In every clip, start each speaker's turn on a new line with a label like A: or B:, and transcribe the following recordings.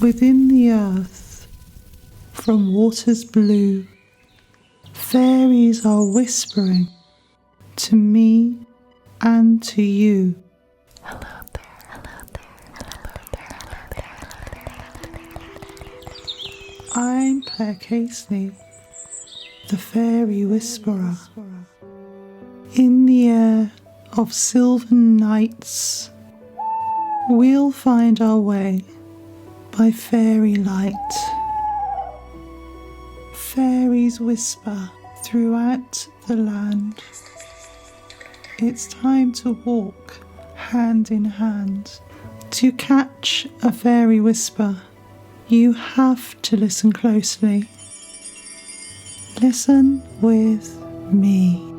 A: Within the earth, from waters blue, fairies are whispering to me and to you.
B: Hello there, hello there, hello there, hello there, hello there.
A: I'm Claire Casely, the Fairy Whisperer. In the air of sylvan nights, we'll find our way by fairy light. Fairies whisper throughout the land. It's time to walk hand in hand. To catch a fairy whisper, you have to listen closely. Listen with me.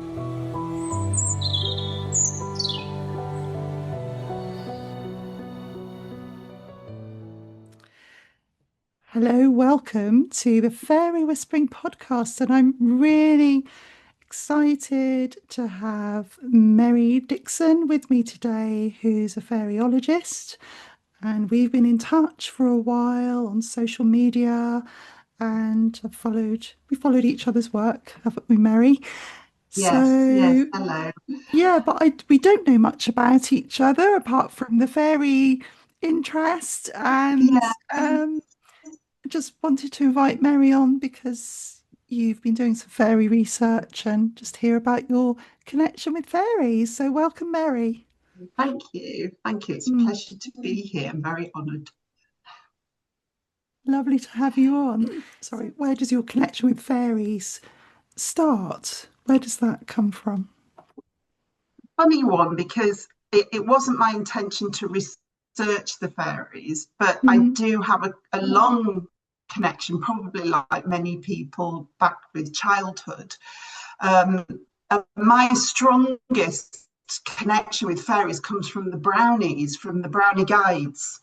A: Hello, welcome to the Fairy Whispering Podcast, and I'm really excited to have Meri Dixon with me today, who's a fairyologist, and we've been in touch for a while on social media, and we followed each other's work, haven't we, Meri?
C: Yes, hello.
A: Yeah, but we don't know much about each other apart from the fairy interest, and just wanted to invite Meri on because you've been doing some fairy research and just hear about your connection with fairies. So welcome, Meri.
C: Thank you. It's a pleasure to be here. I'm very honoured.
A: Lovely to have you on. Sorry, where does your connection with fairies start? Where does that come from?
C: Funny one, because it wasn't my intention to research the fairies, but I do have a long connection, probably like many people, back with childhood. My strongest connection with fairies comes from the brownies, from the brownie guides,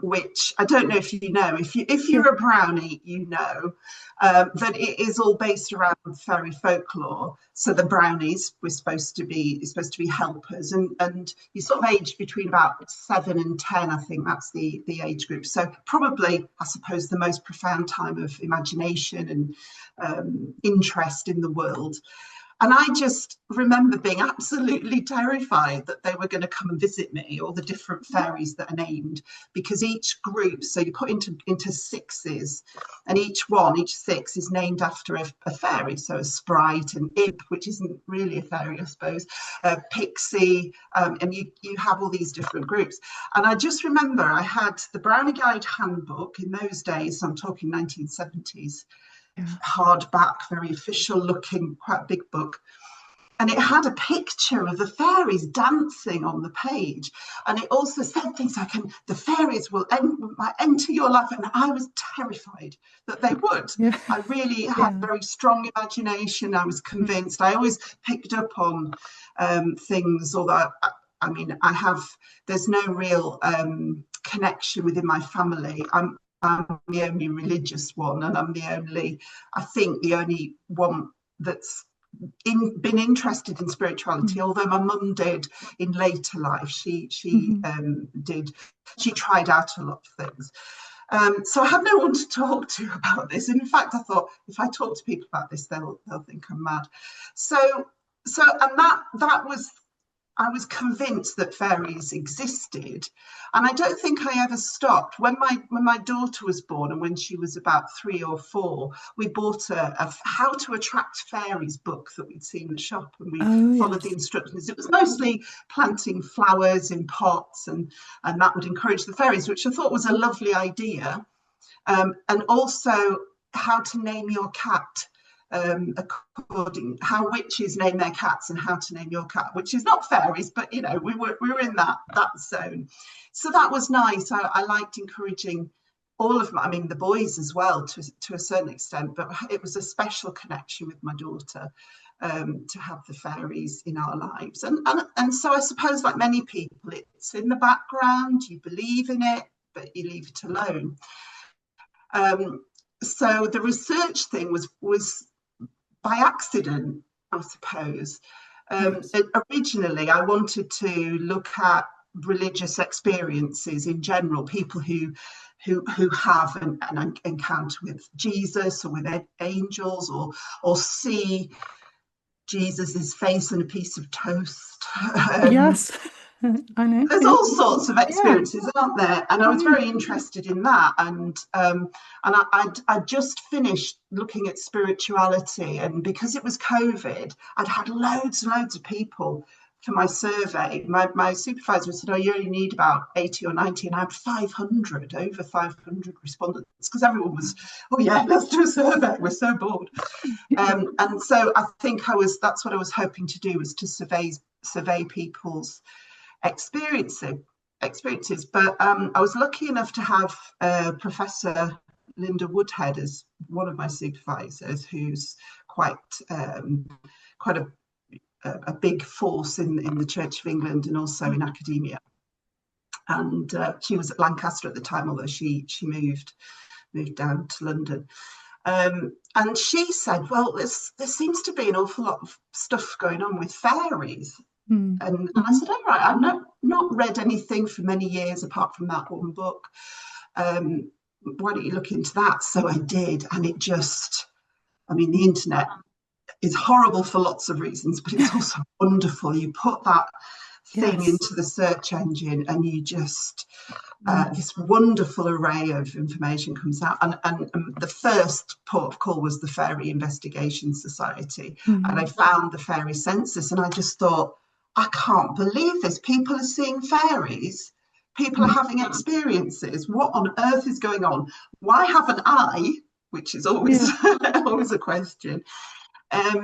C: which I don't know if you know. If you're a brownie, you know that it is all based around fairy folklore. So the brownies were supposed to be helpers, and you sort of age between about 7 and 10. I think that's the age group. So probably, I suppose, the most profound time of imagination and interest in the world. And I just remember being absolutely terrified that they were going to come and visit me, all the different fairies that are named, because each group, so you put into sixes, and each six is named after a fairy. So a sprite, an imp, which isn't really a fairy, I suppose, a pixie, and you have all these different groups. And I just remember I had the Brownie Guide handbook in those days, so I'm talking 1970s. Hardback, very official looking, quite big book, and it had a picture of the fairies dancing on the page, and it also said things like, the fairies might enter your life, and I was terrified that they would. I really had very strong imagination. I was convinced. I always picked up on things, although there's no real connection within my family. I'm the only religious one, and I'm the only one that's been interested in spirituality, although my mum did in later life. She tried out a lot of things. So I had no one to talk to about this. And in fact, I thought, if I talk to people about this, they'll think I'm mad. I was convinced that fairies existed, and I don't think I ever stopped. When my daughter was born, and when she was about 3 or 4, we bought a How to Attract Fairies book that we'd seen in the shop, and we followed the instructions. It was mostly planting flowers in pots, and that would encourage the fairies, which I thought was a lovely idea. And also how to name your cat. According how witches name their cats, and how to name your cat, which is not fairies, but we were in that zone. So that was nice. I liked encouraging all of the boys as well to a certain extent, but it was a special connection with my daughter to have the fairies in our lives. And so I suppose, like many people, it's in the background. You believe in it, but you leave it alone. So the research thing was by accident, I suppose. Originally, I wanted to look at religious experiences in general, people who have an encounter with Jesus or with angels, or see Jesus's face on a piece of toast.
A: Yes, I know.
C: There's
A: Yeah.
C: all sorts of
A: Yeah.
C: experiences, aren't there? And I was
A: Mm.
C: very interested in that. And I'd just finished looking at spirituality, and because it was COVID, I'd had loads and loads of people for my survey. My supervisor said, "Oh, you only need about 80 or 90," and I had 500, over 500 respondents, because everyone was, "Oh yeah, let's do a survey. We're so bored." And so I think that's what I was hoping to do, was to survey people's experiences. But I was lucky enough to have Professor Linda Woodhead as one of my supervisors, who's quite quite a big force in the Church of England and also in academia. And she was at Lancaster at the time, although she moved down to London. And she said, "Well, there seems to be an awful lot of stuff going on with fairies." And I said, "All right, I've not read anything for many years apart from that one book. Why don't you look into that?" So I did, and it just, I mean, the internet is horrible for lots of reasons, but it's also wonderful. You put that thing into the search engine, and you just this wonderful array of information comes out. And the first port of call was the Fairy Investigation Society, and I found the Fairy Census, and I just thought, I can't believe this. People are seeing fairies. People are having experiences. What on earth is going on? Why haven't I? Which is always always a question.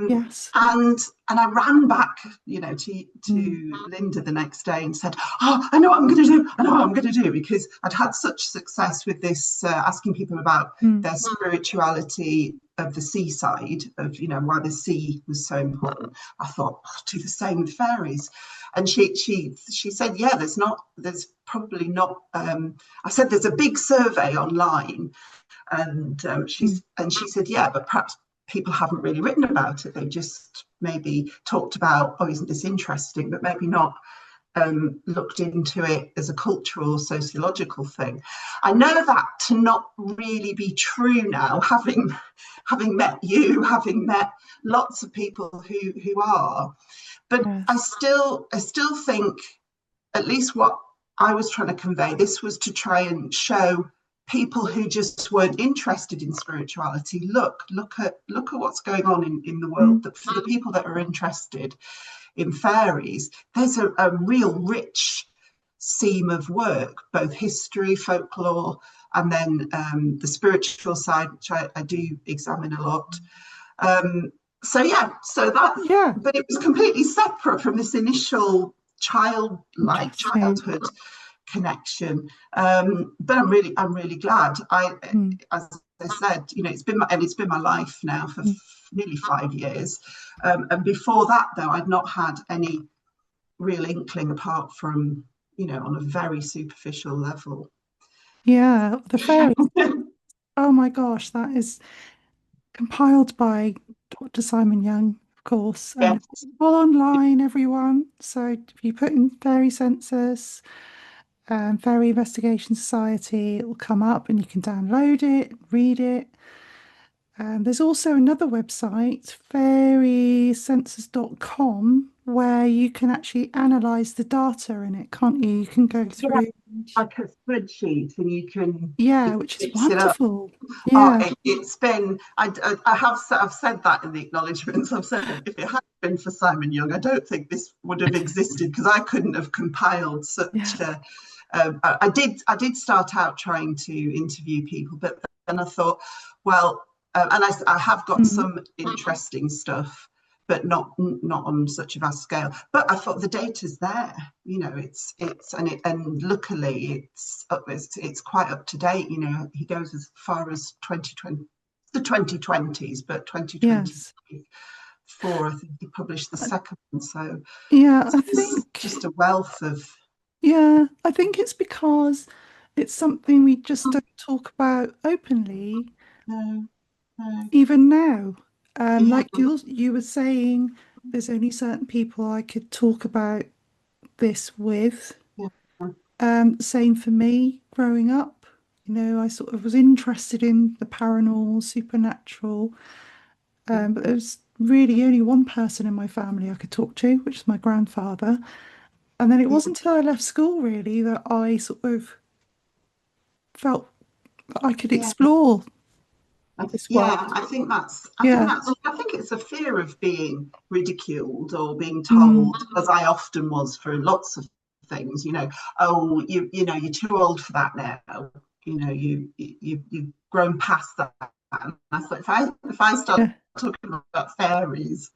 A: Yes.
C: And I ran back, to Linda the next day and said, "Oh, I know what I'm going to do. I know what I'm going to do," because I'd had such success with this, asking people about their spirituality of the seaside, of why the sea was so important. I thought, I'll do the same with fairies. And she said, "Yeah, there's probably not." I said, "There's a big survey online," and she said, "Yeah, but perhaps people haven't really written about it. They've just maybe talked about, oh, isn't this interesting, but maybe not looked into it as a cultural or sociological thing." I know that to not really be true now, having met you, having met lots of people who are. But I still think, at least what I was trying to convey, this was to try and show people who just weren't interested in spirituality, look at what's going on in the world. That for the people that are interested in fairies, there's a real rich seam of work, both history, folklore, and then the spiritual side, which I do examine a lot. So that, but it was completely separate from this initial childhood connection. But I'm really glad. As I said, it's been my life now for nearly 5 years. And before that, though, I'd not had any real inkling, apart from on a very superficial level.
A: Yeah, the fairies. Oh my gosh, that is compiled by Dr. Simon Young, of course, and
C: Yes.
A: it's all online, everyone. So if you put in Fairy Census, Fairy Investigation Society, it will come up and you can download it, read it. There's also another website, fairycensus.com, where you can actually analyze the data in it, can't you? You can go through.
C: Like a spreadsheet, and you can
A: Which is
C: mix it up.
A: wonderful.
C: Oh,
A: Yeah.
C: it's been. I've said that in the acknowledgements. I've said, if it hadn't been for Simon Young, I don't think this would have existed, because I couldn't have compiled such a. I did start out trying to interview people, but then I thought, well, and I have got some interesting stuff, but not on such a vast scale. But I thought the data's there, and luckily it's quite up to date. He goes as far as 2020, the 2020s, but 2024, I think he published the second one. So
A: I think
C: just a wealth of.
A: I think it's because it's something we just don't talk about openly,
C: No.
A: even now. Like you were saying, there's only certain people I could talk about this with. Same for me growing up. I sort of was interested in the paranormal, supernatural, but there was really only one person in my family I could talk to, which is my grandfather. And then it wasn't until I left school really that I sort of felt that I could
C: Yeah.
A: explore this
C: Yeah,
A: world.
C: I think that's,
A: Yeah.
C: I think it's a fear of being ridiculed or being
A: Mm,
C: told, as I often was for lots of things, oh, you're too old for that now. You've grown past that. And I thought if I start
A: yeah.
C: talking about fairies,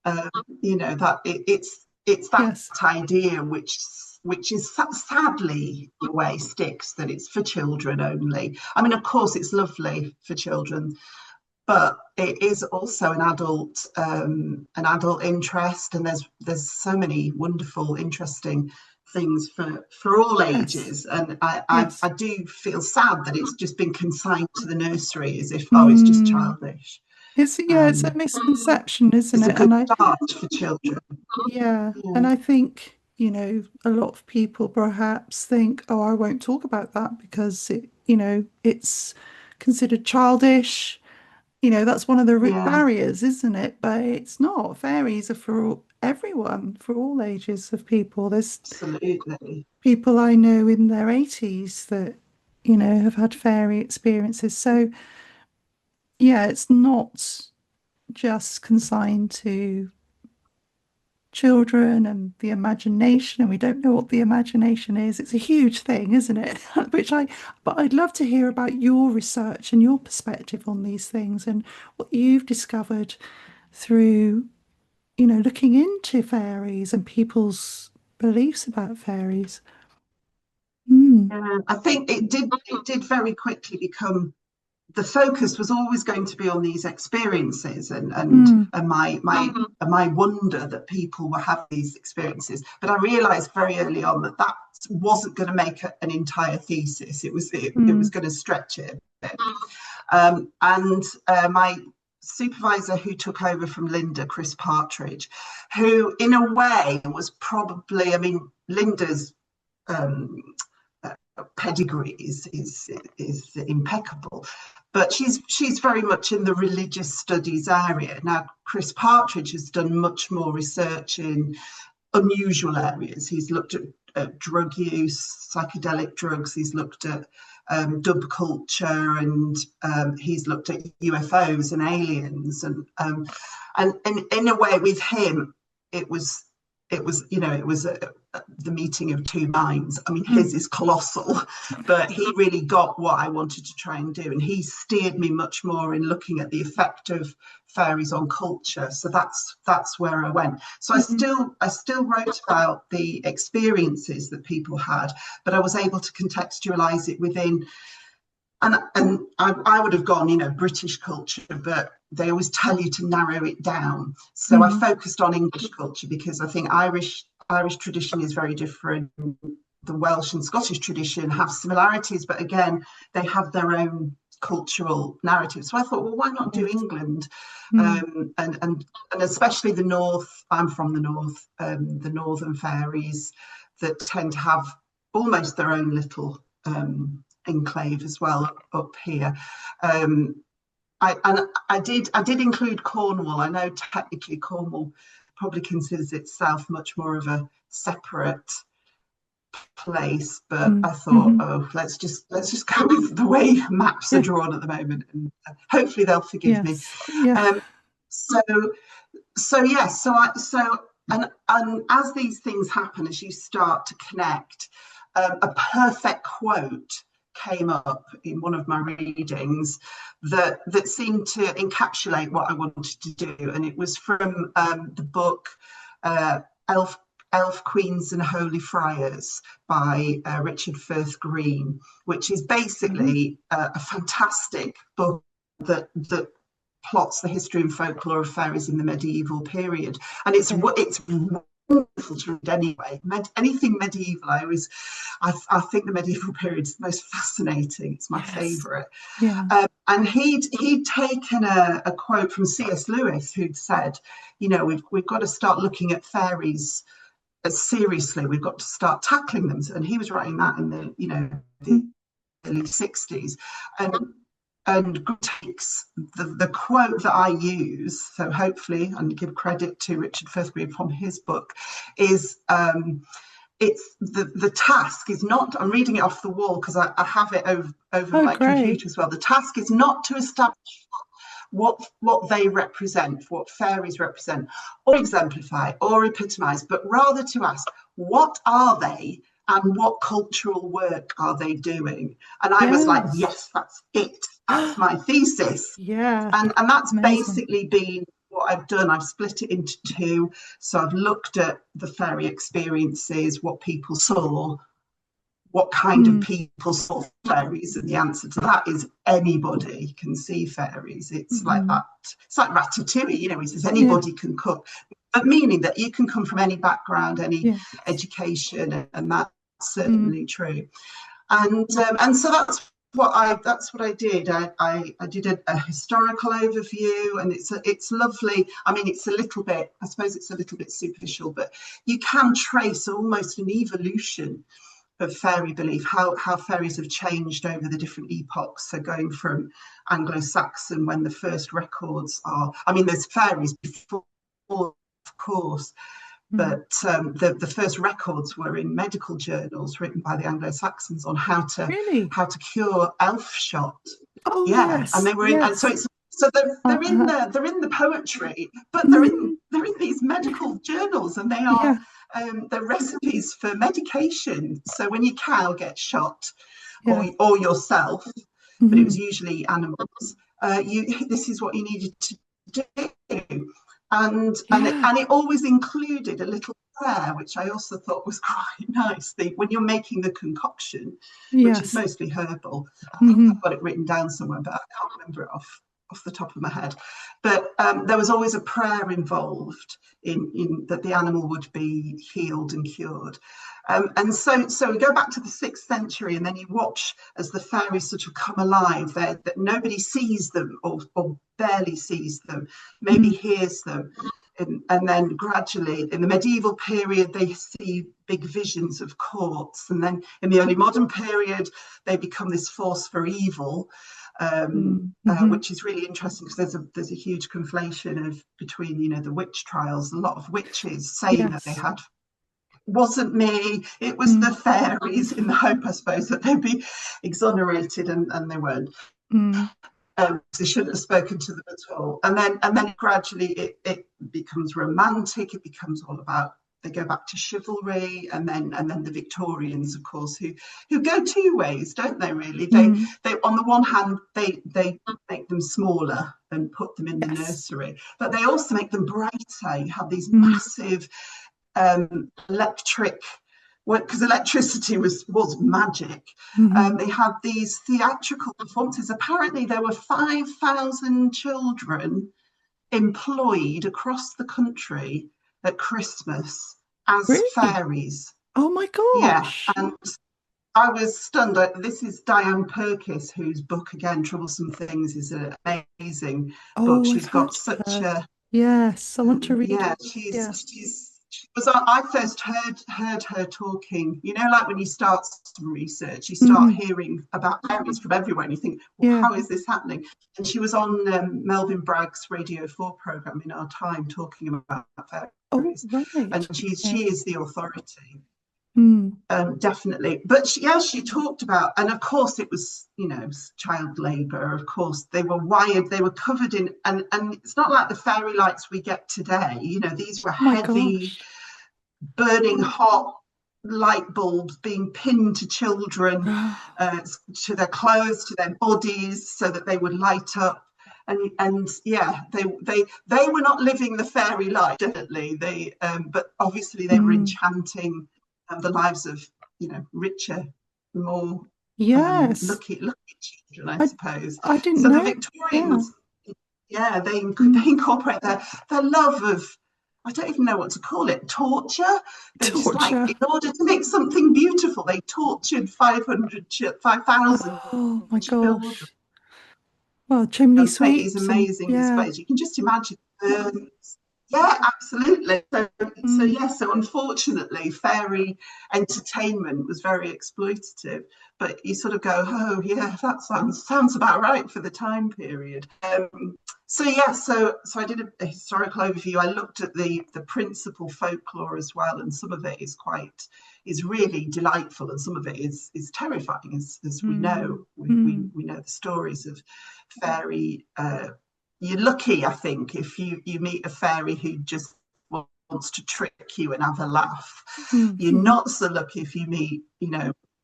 C: um, it's that
A: Yes.
C: idea which is sadly the way sticks, that it's for children only. I mean, of course, it's lovely for children, but it is also an adult interest, and there's so many wonderful, interesting things for all
A: Yes.
C: ages. And I
A: Yes.
C: do feel sad that it's just been consigned to the nursery, as if, oh, it's just
A: Mm.
C: childish.
A: It's a
C: um
A: misconception, isn't
C: it's a
A: it?
C: good start for children.
A: Yeah,
C: Yeah,
A: and I think, a lot of people perhaps think, oh, I won't talk about that because it's considered childish. That's one of the
C: yeah,
A: barriers, isn't it? But it's not. Fairies are for everyone, for all ages of people. There's
C: absolutely.
A: people I know in their 80s that, have had fairy experiences. So, yeah, it's not just consigned to children and the imagination, and we don't know what the imagination is. It's a huge thing, isn't it? But I'd love to hear about your research and your perspective on these things and what you've discovered through, looking into fairies and people's beliefs about fairies. Mm,
C: Yeah, I think it did very quickly become, the focus was always going to be on these experiences,
A: mm,
C: and my wonder that people were having these experiences. But I realized very early on that wasn't going to make an entire thesis. It was
A: mm,
C: going to stretch it a bit. And my supervisor who took over from Linda, Chris Partridge, who in a way was probably, I mean, Linda's um, pedigree is impeccable, but she's very much in the religious studies area. Now, Chris Partridge has done much more research in unusual areas. He's looked at drug use, psychedelic drugs. He's looked at dub culture, and he's looked at UFOs and aliens, and in a way, with him, it was the meeting of two minds. I mean, his
A: mm,
C: is colossal, but he really got what I wanted to try and do, and he steered me much more in looking at the effect of fairies on culture. So that's where I went. So
A: mm,
C: I still wrote about the experiences that people had, but I was able to contextualize it within, and I would have gone, British culture, but they always tell you to narrow it down. So I
A: mm,
C: focused on English culture, because I think Irish tradition is very different. The Welsh and Scottish tradition have similarities, but again, they have their own cultural narrative. So I thought, well, why not do
A: yes,
C: England?
A: mm,
C: And especially the North. I'm from the North, the Northern fairies that tend to have almost their own little enclave as well up here. Um, I did include Cornwall. I know technically Cornwall probably considers itself much more of a separate place, but
A: mm,
C: I thought,
A: mhm.
C: oh, let's just go with the way maps are
A: Yeah,
C: drawn at the moment, and hopefully they'll forgive me.
A: yes, yeah.
C: Um, so yes, and as these things happen, as you start to connect, a perfect quote came up in one of my readings that seemed to encapsulate what I wanted to do, and it was from the book uh, Elf Elf Queens and Holy Friars by Richard Firth Green, which is
A: Mm,
C: basically a fantastic book that plots the history and folklore of fairies in the medieval period, and it's
A: okay.
C: wonderful to read anyway. Anything medieval, I think the medieval period is the most fascinating. It's my
A: Yes.
C: favourite.
A: Yeah.
C: And he'd taken a quote from C.S. Lewis, who'd said, we've got to start looking at fairies seriously, we've got to start tackling them. And he was writing that in the early 60s. And takes the quote that I use, so hopefully, and give credit to Richard Firthbury from his book, is it's the task is not, I'm reading it off the wall because I have it over my computer as well. The task is not to establish what they represent, what fairies represent, or exemplify, or epitomise, but rather to ask, what are they? And what cultural work are they doing? And I was like, yes, that's it. That's my thesis.
A: Yeah.
C: And that's basically been what I've done. I've split it into two. So I've looked at the fairy experiences, what people saw, what kind of people saw fairies, and the answer to that is anybody can see fairies. It's like that. It's like Ratatouille, he says anybody can cook, but meaning that you can come from any background, any education, and that's certainly true. And so that's what I did. I did a historical overview, and it's lovely. I mean, it's a little bit, I suppose it's a little bit superficial, but you can trace almost an evolution of fairy belief, how fairies have changed over the different epochs. So going from Anglo-Saxon, when the first records are, I mean, there's fairies before, of course, but the first records were in medical journals written by the Anglo-Saxons on how to cure elf shot.
A: Oh, yes.
C: And they were in, and so it's they're in the poetry, but they're in these medical journals, and they are the recipes for medication. So when your cow gets shot, or yourself, but it was usually animals, this is what you needed to do. And it always included a little prayer, which I also thought was quite nice. When you're making the concoction, which is mostly herbal, I think I've got it written down somewhere, but I can't remember it off the top of my head. But there was always a prayer involved in that the animal would be healed and cured. And so we go back to the 6th century, and then you watch as the fairies sort of come alive, that nobody sees them or barely sees them, maybe hears them. And then gradually in the medieval period, they see big visions of courts. And then in the early modern period, they become this force for evil, which is really interesting because there's a huge conflation between the witch trials. A lot of witches saying that they had, wasn't me, it was the fairies, in the hope, I suppose, that they'd be exonerated, and they weren't. They shouldn't have spoken to them at all. And then gradually it becomes romantic. It becomes all about, they go back to chivalry, and then the Victorians, of course, who go two ways, don't they? Really, they on the one hand they make them smaller and put them in the nursery, but they also make them brighter. You have these massive electric, because electricity was magic. They had these theatrical performances. Apparently there were 5,000 children employed across the country at Christmas as fairies.
A: Oh my gosh.
C: Yeah, and I was stunned. This is Diane Purkis, whose book, again, Troublesome Things, is an amazing book. She's got such a...
A: Yes, I want to read it.
C: Yeah, I first heard her talking, like when you start some research, you start hearing about fairies from everywhere, and you think, well, how is this happening? And she was on Melvyn Bragg's Radio 4 programme In Our Time, talking about fairies. And she is the authority. Definitely. But she talked about, and of course it was, child labour. Of course they were wired, they were covered in, and it's not like the fairy lights we get today. These were heavy, burning hot light bulbs being pinned to children, to their clothes, to their bodies, so that they would light up. And they were not living the fairy life, definitely. But obviously they were enchanting the lives of richer, more lucky children, I suppose.
A: I didn't know.
C: The Victorians, they incorporate their love of, I don't even know what to call it, torture. Just like, in order to make something beautiful, they tortured 5,000.
A: Oh my gosh! Well, chimney sweeps
C: is amazing displays. You can just imagine burns. Yeah, absolutely. So
A: Mm.
C: yeah, so unfortunately, fairy entertainment was very exploitative. But you sort of go, oh yeah, that sounds about right for the time period. So yeah, so I did a historical overview. I looked at the principal folklore as well, and some of it is really delightful, and some of it is terrifying, as we know.
A: Mm.
C: We know the stories of fairy. You're lucky, I think, if you meet a fairy who just wants to trick you and have a laugh. You're
A: Mm.
C: not so lucky if you meet,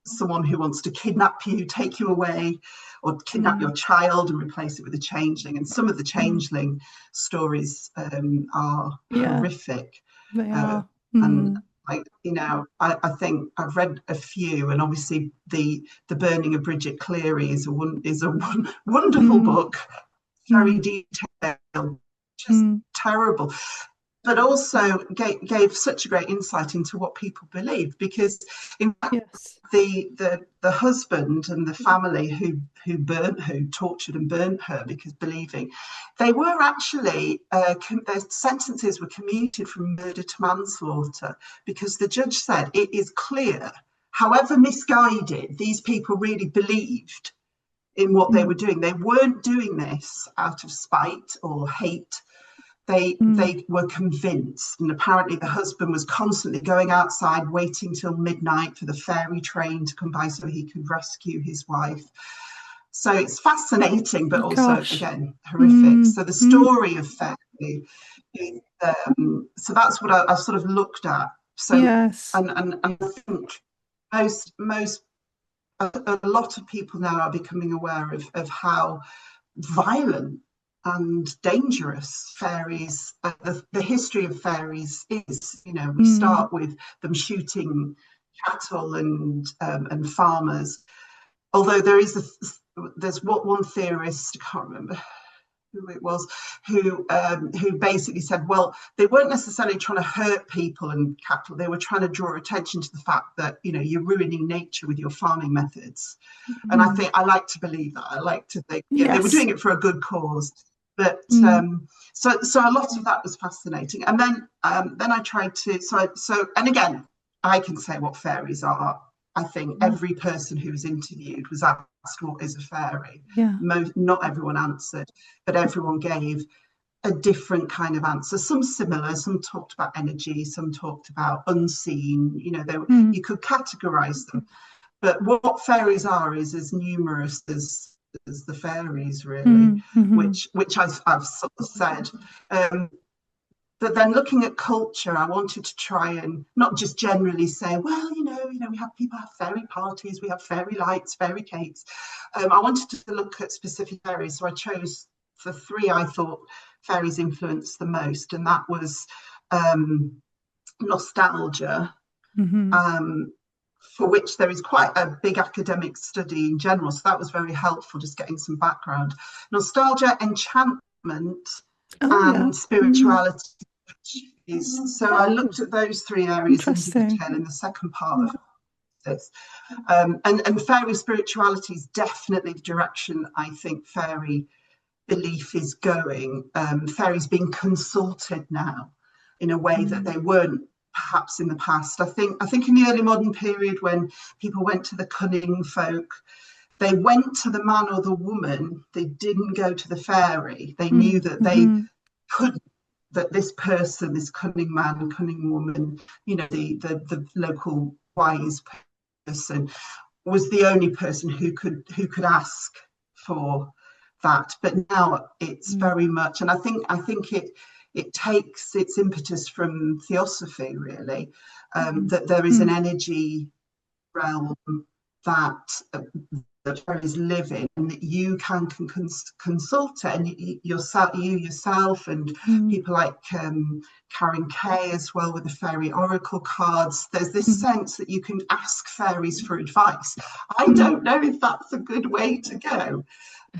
C: someone who wants to kidnap you, take you away, or kidnap your
A: Mm.
C: child and replace it with a changeling. And some of the
A: Mm.
C: changeling stories are
A: Yeah,
C: horrific.
A: they
C: Uh,
A: are.
C: and
A: Mm.
C: I think I've read a few, and obviously the Burning of Bridget Cleary is a wonderful
A: Mm.
C: book, very
A: Mm.
C: detailed, just
A: Mm.
C: terrible, but also gave such a great insight into what people believe. Because in fact,
A: Yes.
C: the husband and the family who tortured and burnt her because believing, they were actually their sentences were commuted from murder to manslaughter, because the judge said it is clear, however misguided, these people really believed in what they
A: Mm.
C: were doing. They weren't doing this out of spite or hate.
A: Mm.
C: They were convinced, and apparently the husband was constantly going outside, waiting till midnight for the fairy train to come by so he could rescue his wife. So it's fascinating, but also,
A: Gosh.
C: again, horrific.
A: Mm.
C: So the
A: Mm.
C: story of fairy, so that's what I sort of looked at. So
A: Yes.
C: and I think most a lot of people now are becoming aware of how violent and dangerous fairies, the history of fairies is. We
A: Mm.
C: start with them shooting cattle and farmers. Although there's what one theorist, I can't remember who it was, who basically said, well, they weren't necessarily trying to hurt people and cattle. They were trying to draw attention to the fact that you're ruining nature with your farming methods. And I
A: Mm.
C: think I like to believe that. I like to think, they were
A: Yes.
C: doing it for a good cause. But
A: Mm.
C: so a lot of that was fascinating. And then I tried to and again, I can say what fairies are. I think
A: Mm.
C: every person who was interviewed was asked what is a fairy.
A: Yeah.
C: Not everyone answered, but everyone gave a different kind of answer. Some similar, some talked about energy, some talked about unseen.
A: Mm.
C: You could categorize them. But what fairies are is as numerous as the fairies, really,
A: Mm. Mm.
C: which I've sort of said. But then looking at culture, I wanted to try and not just generally say, well, we have people have fairy parties, we have fairy lights, fairy cakes. I wanted to look at specific fairies, so I chose the three I thought fairies influenced the most, and that was nostalgia,
A: Mm.
C: um, for which there is quite a big academic study in general. So that was very helpful, just getting some background. Nostalgia, enchantment,
A: Oh yeah.
C: and
A: Mm.
C: spirituality. So I
A: Oh,
C: looked at those three areas in
A: interesting.
C: detail in the second part of this. And fairy spirituality is definitely the direction I think fairy belief is going. Fairies being consulted now in a way that
A: Mm.
C: they weren't perhaps in the past. I think in the early modern period, when people went to the cunning folk, they went to the man or the woman. They didn't go to the fairy. They knew
A: Mm.
C: that they
A: Mm.
C: could that this person, this cunning man, cunning woman, the local wise person, was the only person who could ask for that. But now it's
A: Mm.
C: very much, and I think it takes its impetus from theosophy, really,
A: Mm.
C: that there is an
A: Mm.
C: energy realm that fairies live in, and that you can consult it, and you yourself and
A: Mm.
C: people like Karen Kay as well, with the fairy oracle cards. There's this
A: Mm.
C: sense that you can ask fairies for advice. I
A: Mm.
C: don't know if that's a good way to go,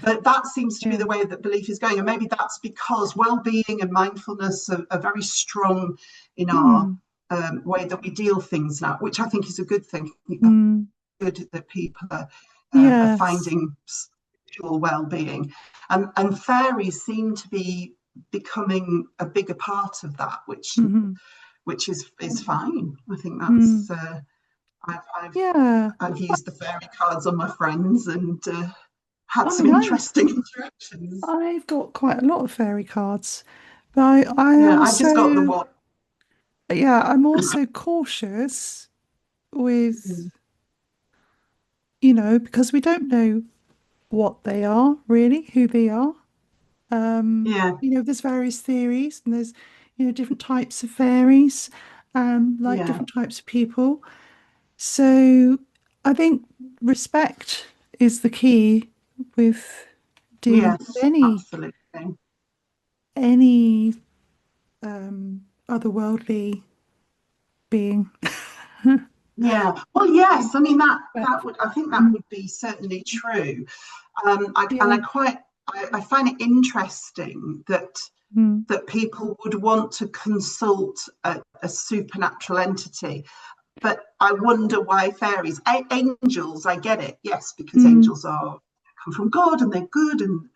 C: but that seems to be
A: Yeah.
C: the way that belief is going. And maybe that's because well-being and mindfulness are very strong in our
A: Mm.
C: way that we deal things now, which I think is a good thing. I think that's
A: Mm.
C: good that people are
A: Yes.
C: finding spiritual well-being, and fairies seem to be becoming a bigger part of that,
A: Mm-hmm.
C: which is fine. I think
A: Mm.
C: that's I've
A: Yeah.
C: I've used the fairy cards on my friends and had
A: I
C: some
A: mean,
C: interesting interactions.
A: I've got quite a lot of fairy cards, but I
C: Yeah, I've just got the
A: also,
C: one.
A: yeah, I'm also cautious with, because we don't know what they are really, who they are.
C: Yeah,
A: There's various theories and there's, different types of fairies, like
C: yeah,
A: different types of people. So I think respect is the key with dealing with
C: yes, absolutely.
A: any otherworldly being.
C: Yeah. Well, yes. I mean that
A: Respect.
C: would I think that
A: Mm,
C: would be certainly true. And
A: yeah.
C: I find it interesting that
A: Mm,
C: people would want to consult a supernatural entity. But I wonder why fairies, angels, I get it, yes, because
A: mm,
C: angels are come from God and they're good and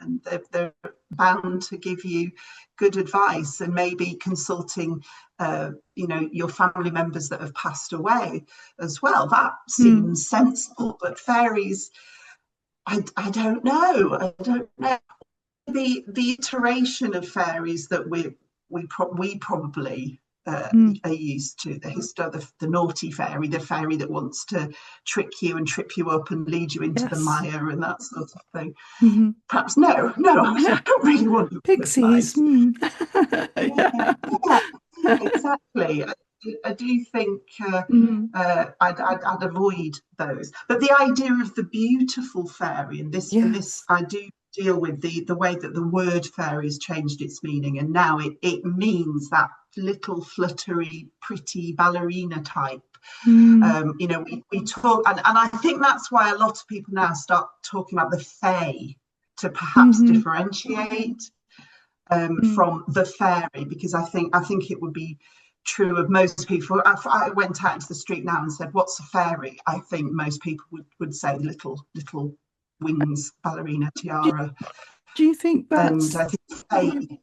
C: they're bound to give you good advice and maybe consulting, your family members that have passed away as well. That
A: mm,
C: seems sensible. But fairies, I don't know. I don't know. The iteration of fairies that we probably
A: mm.
C: are used to the naughty fairy, the fairy that wants to trick you and trip you up and lead you into the
A: Yes.
C: mire and that sort of thing.
A: Hmm.
C: Perhaps no, I don't really want your
A: Pixies.
C: advice.
A: Mm.
C: Yeah,
A: Yeah.
C: yeah, yeah, exactly. I do think
A: Mm.
C: I'd avoid those. But the idea of the beautiful fairy, and this
A: Yes.
C: I do deal with the way that the word fairy has changed its meaning, and now it means that little fluttery, pretty ballerina type.
A: Mm.
C: We talk, and I think that's why a lot of people now start talking about the fae to perhaps
A: Hmm.
C: differentiate
A: Mm.
C: from the fairy, because I think it would be true of most people. If I went out into the street now and said, "What's a fairy?" I think most people would say little wings, ballerina,
A: Do,
C: tiara,
A: do you think
C: and
A: that's
C: I think
A: the,
C: fae.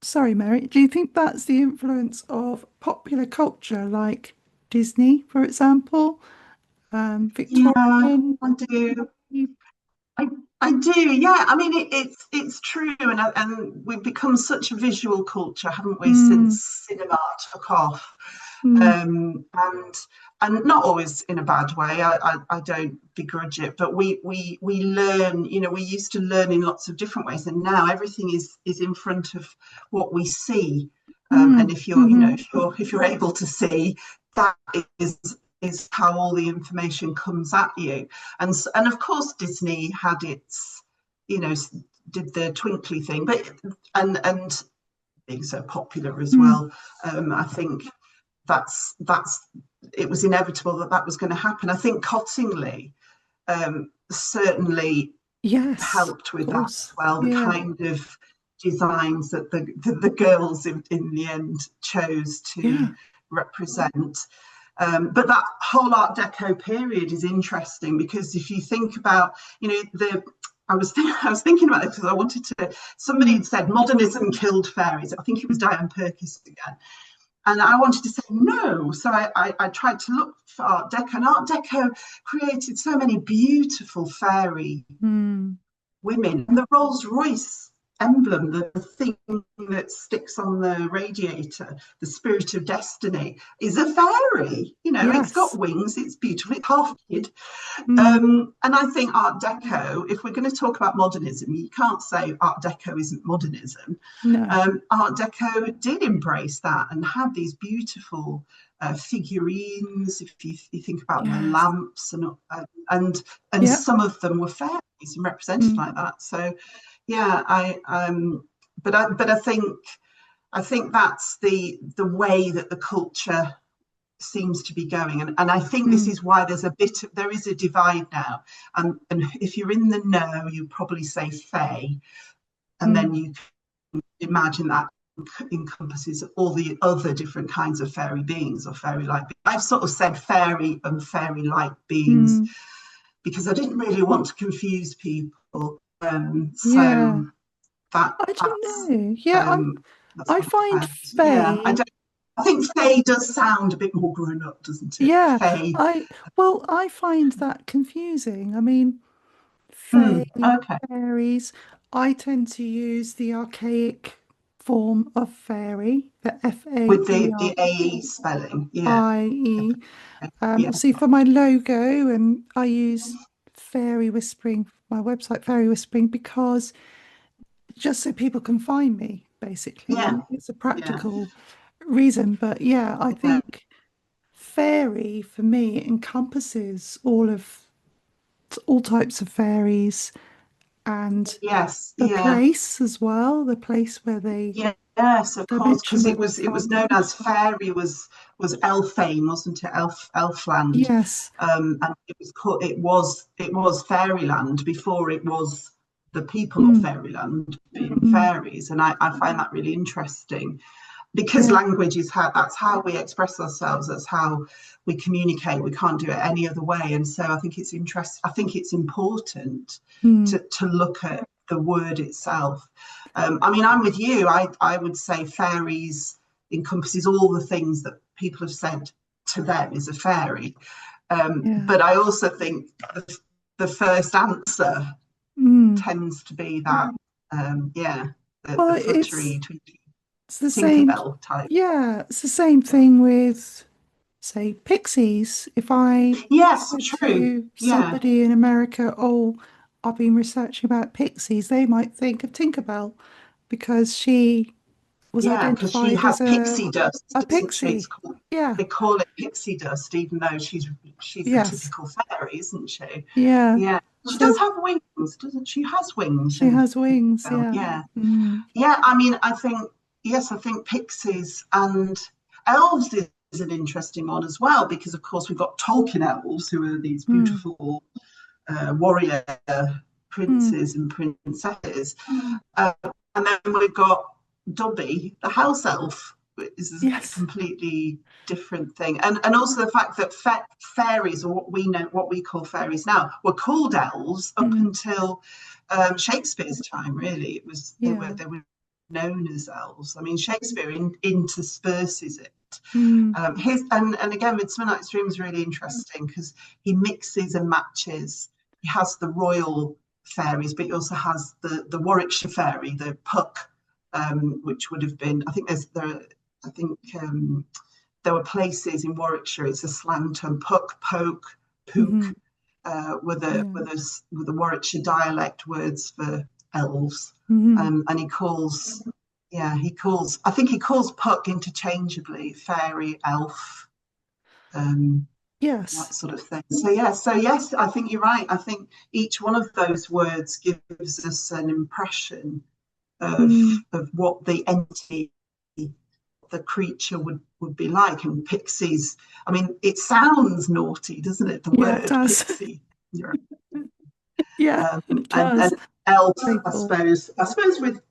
A: sorry, Mary, do you think that's the influence of popular culture like Disney, for example,
C: Yeah,
A: Victorian?
C: I do. I, I do, yeah. I mean, it's true, and we've become such a visual culture, haven't we,
A: Mm,
C: since cinema took off,
A: mm,
C: and not always in a bad way. I don't begrudge it, but we learn. We used to learn in lots of different ways, and now everything is in front of what we see. And
A: mm,
C: if you're,
A: hmm.
C: if you're able to see, that is is how all the information comes at you. And of course Disney had its, you know, did the twinkly thing, but and being so popular as
A: Mm.
C: well, I think that's it was inevitable that that was going to happen. I think Cottingley certainly
A: Yes,
C: helped
A: of
C: with that as
A: course.
C: well. The
A: Yeah.
C: kind of designs that the girls in the end chose to
A: Yeah.
C: represent. But that whole Art Deco period is interesting because if you think about, the I was thinking about this because I wanted to. Somebody
A: Mm.
C: had said modernism killed fairies. I think it was Diane Perkis again, and I wanted to say no. So I tried to look for Art Deco, and Art Deco created so many beautiful fairy
A: Mm.
C: women. And the Rolls Royce emblem, the thing that sticks on the radiator, the spirit of destiny, is a fairy. It's got
A: Yes.
C: wings, it's beautiful, it's half kid.
A: Mm.
C: And I think Art Deco, if we're going to talk about modernism, you can't say Art Deco isn't modernism.
A: No.
C: Art Deco did embrace that and had these beautiful figurines. If you think about the
A: Yes.
C: lamps and
A: Yeah.
C: some of them were fairies and represented
A: Mm.
C: like that. So yeah, I think that's the way that the culture seems to be going, and I think this
A: Mm.
C: is why there is a divide now, and if you're in the know you probably say fae, and
A: Mm.
C: then you imagine that encompasses all the other different kinds of fairy beings or fairy-like. I've sort of said fairy and fairy-like beings
A: Mm.
C: because I didn't really want to confuse people.
A: Yeah.
C: That
A: I don't
C: that's
A: know. Yeah,
C: um that's
A: I
C: what I
A: find
C: found. Yeah,
A: Faye.
C: I think Faye does sound a bit more grown up, doesn't it?
A: Yeah,
C: Faye.
A: I find that confusing. I mean, Fae,
C: Mm, okay.
A: fairies. I tend to use the archaic form of fairy, the
C: With the AE spelling. Yeah.
A: Fairieie.
C: Yeah.
A: See, for my logo, and I use Fairy Whispering, my website, Fairy Whispering, because just so people can find me, basically,
C: Yeah.
A: and it's a
C: Yeah.
A: practical reason. But yeah, I
C: Yeah.
A: think fairy for me encompasses all types of fairies and
C: Yes.
A: the
C: Yeah.
A: place as well, the place where
C: Yes, of
A: they
C: course,
A: mention
C: because
A: where they're
C: it was
A: from.
C: known as fairy was Elfane, wasn't it? Elfland,
A: Yes.
C: and it was fairyland before it was the people of
A: Mm,
C: fairyland being
A: mm,
C: fairies, and I find that really interesting because
A: yeah.
C: language is how that's how we express ourselves. That's how we communicate. We can't do it any other way, and so I think it's interest. I think it's important
A: Mm,
C: to look at the word itself. I mean, I'm with you. I would say fairies encompasses all the things that people have said to them is a fairy.
A: yeah.
C: But I also think the first answer
A: Mm.
C: tends to be that, yeah, the
A: Well,
C: fluttery, tweaky
A: it's the same.
C: Tinkerbell type.
A: Yeah, it's the same thing with, say, pixies. If I
C: Yes,
A: said
C: true.
A: to
C: Yeah,
A: somebody in America, "Oh, I've been researching about pixies," they might think of Tinkerbell because she was
C: yeah, because she
A: identified
C: has
A: as
C: pixie
A: a
C: dust, doesn't she? It's
A: pixie.
C: called
A: Yeah.
C: they call it pixie dust, even though she's a
A: Yes.
C: typical fairy, isn't she?
A: Yeah.
C: Yeah, she
A: So
C: does have wings, doesn't she? Has wings
A: she
C: in
A: has wings.
C: Tinkerbell.
A: Yeah.
C: Yeah,
A: Mm,
C: yeah. I mean, I think yes, I think pixies and elves is an interesting one as well because, of course, we've got Tolkien elves who are these
A: mm,
C: beautiful warrior
A: mm.
C: princes and princesses. Uh, and then we've got Dobby, the house elf, is a
A: Yes.
C: completely different thing. And also the fact that fairies, or what we know, what we call fairies now, were called elves up
A: Mm,
C: until Shakespeare's time. Really, it was
A: yeah.
C: they were known as elves. I mean, Shakespeare intersperses it.
A: Mm,
C: His and again, Midsummer Night's Dream is really interesting because he mixes and matches. He has the royal fairies, but he also has the Warwickshire fairy, the Puck, which would have been. I think I think there were places in Warwickshire. It's a slang term. Puck, poke, pook,
A: hmm. Yeah.
C: were the Warwickshire dialect words for elves,
A: Hmm.
C: and he calls. Yeah, I think he calls Puck interchangeably fairy, elf, um, that
A: Yes.
C: sort of thing. So yeah, so yes, I think you're right. I think each one of those words gives us an impression of
A: Mm,
C: what the entity, the creature would be like. And pixies, I mean, it sounds naughty, doesn't it? The
A: yeah, it
C: word
A: does.
C: pixie.
A: Yeah, it
C: And
A: does.
C: elf,
A: Playful.
C: I suppose with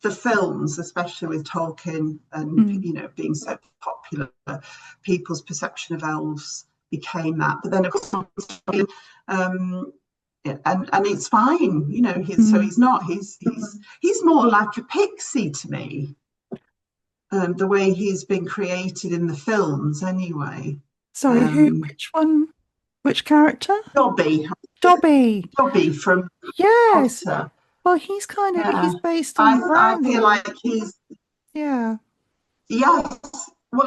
C: the films, especially with Tolkien and
A: Mm,
C: being so popular, people's perception of elves became that. But then of course, um, yeah, and it's fine,
A: mm.
C: he's not he's more like a pixie to me, the way he's been created in the films anyway.
A: Sorry,
C: Um,
A: which one? Which character?
C: Dobby,
A: Dobby.
C: Dobby from
A: Yes.
C: Potter.
A: Well,
C: Yeah,
A: he's based on the
C: I feel
A: brownie.
C: like he's
A: Yeah,
C: yes. Well,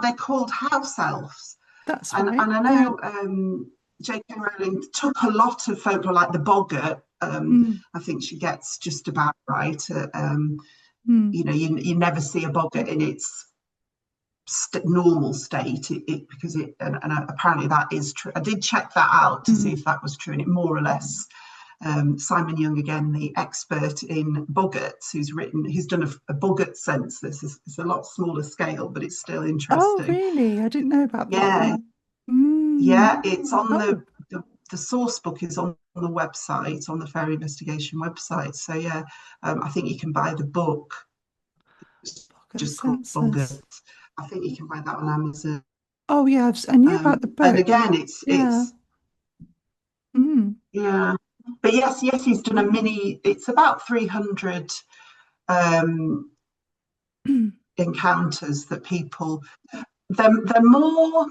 C: they're called house elves,
A: that's
C: and
A: right.
C: I
A: Yeah.
C: know J.K. Rowling took a lot of folklore, like the boggart.
A: Mm,
C: I think she gets just about right.
A: mm,
C: You never see a boggart in its normal state, because and apparently that is true. I did check that out to see
A: mm.
C: if that was true, and it more or less. Simon Young, again, the expert in boggarts, he's done a boggart census. It's a lot smaller scale, but it's still
A: Oh,
C: interesting.
A: really? I didn't know about that
C: Yeah,
A: one. Mm.
C: yeah, it's on
A: Oh,
C: the source book is on the website, on the Fairy Investigation website. So yeah, I think you can buy the book. It's
A: Pocket
C: just called Boggart.
A: census.
C: I think you can buy that on Amazon.
A: Oh, yeah, I knew about the
C: And
A: book.
C: again,
A: Yeah. Mm.
C: yeah. But yes, he's done a mini. It's about 300 um, encounters that people. They're more.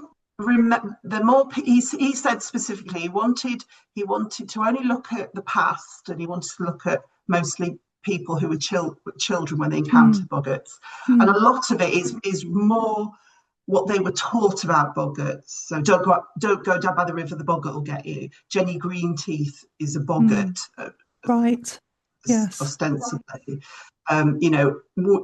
C: They're more. He said specifically he wanted to only look at the past, and he wanted to look at mostly people who were children when they encountered boggarts, and a lot of it is more what they were taught about boggarts. So don't go down by the river, the boggart will get you. Jenny Greenteeth is a boggart,
A: right? Yes,
C: ostensibly.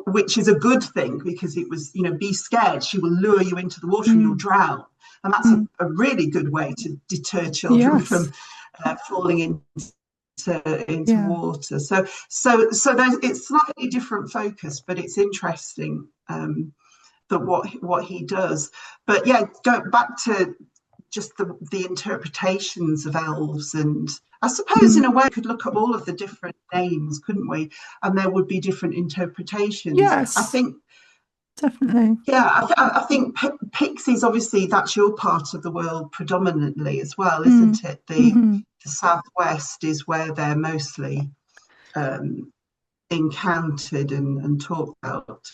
C: Which is a good thing, because it was, be scared, she will lure you into the water and you'll drown. And that's a really good way to deter children from falling into water. So there's, it's slightly different focus, but it's interesting that what he does. But yeah, go back to just the interpretations of elves, and I suppose in a way we could look at all of the different names, couldn't we? And there would be different interpretations.
A: Yes,
C: I think
A: definitely.
C: Yeah, I think pixies, obviously, that's your part of the world predominantly as well, isn't it? The southwest is where they're mostly encountered and talked about.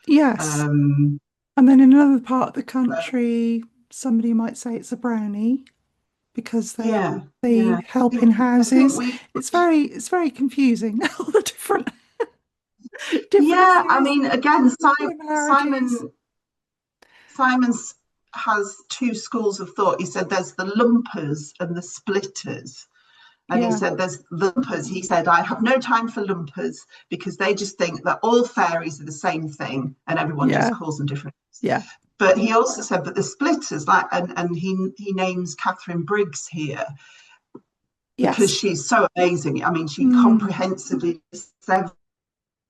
A: Yes. And then in another part of the country, somebody might say it's a brownie because they help in houses. It's very confusing, all the different
C: I mean, again, Simon's has two schools of thought. He said there's the lumpers and the splitters. And he said there's lumpers. He said, I have no time for lumpers, because they just think that all fairies are the same thing and everyone just calls them different. But he also said that the splitters, like, and he names Catherine Briggs here because she's so amazing. I mean, she comprehensively said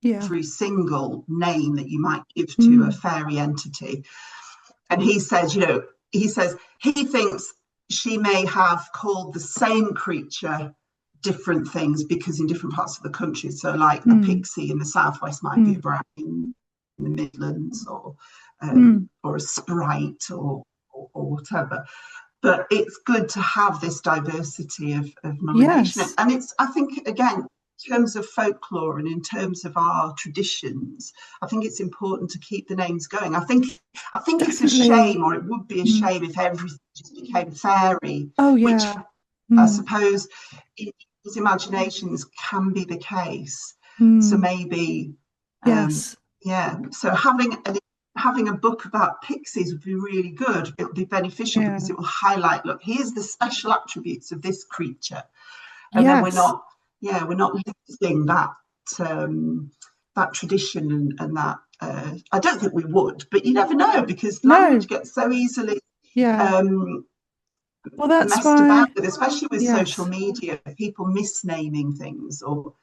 C: every single name that you might give to a fairy entity. And he says, he thinks she may have called the same creature different things because in different parts of the country. So like a pixie in the southwest might be a brownie in the Midlands, or a sprite or whatever. But it's good to have this diversity of nomination. And it's, I think, again, in terms of folklore and in terms of our traditions, I think it's important to keep the names going. I think it's a shame, or it would be a shame, if everything just became fairy. Which I suppose in his imaginations can be the case. So maybe so having a book about pixies would be really good. It would be beneficial because it will highlight, look, here's the special attributes of this creature. And then we're not losing that tradition and that. I don't think we would, but you never know, because language gets so easily
A: that's
C: messed about with, especially with social media, people misnaming things or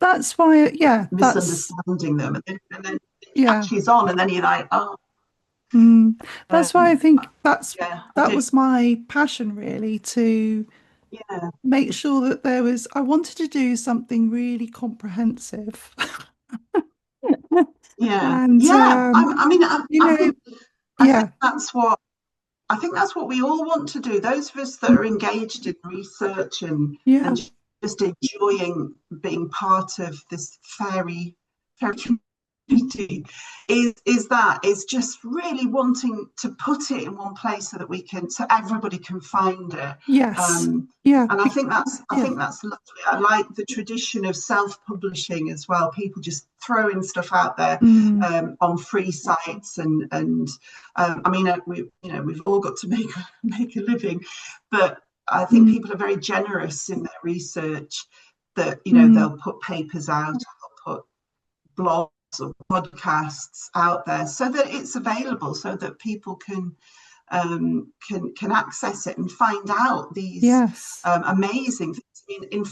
A: that's why
C: misunderstanding them, and then it catches on, and then you're like, oh.
A: That's why I think that was my passion, really, to make sure that I wanted to do something really comprehensive.
C: I think that's what we all want to do. Those of us that are engaged in research and just enjoying being part of this fairy community is just really wanting to put it in one place so that so everybody can find it. And I think that's lovely. I like the tradition of self-publishing as well. People just throwing stuff out there on free sites, and I mean, we've all got to make a living, but I think people are very generous in their research. That they'll put papers out, they'll put blogs or podcasts out there so that it's available, so that people can access it and find out these amazing things. I mean, in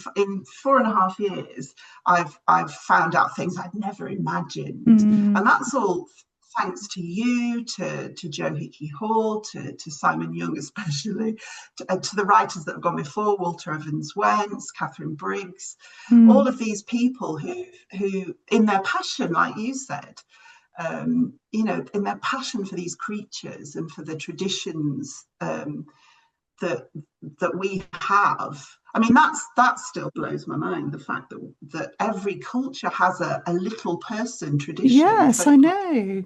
C: 4.5 years, I've found out things I'd never imagined, and that's all thanks to you, to Joe Hickey Hall, to Simon Young especially, to the writers that have gone before, Walter Evans Wentz, Catherine Briggs, all of these people who in their passion, like you said, in their passion for these creatures and for the traditions that that that we have. I mean, that still blows my mind. The fact that every culture has a little person tradition,
A: Yes, I
C: folklore,
A: know.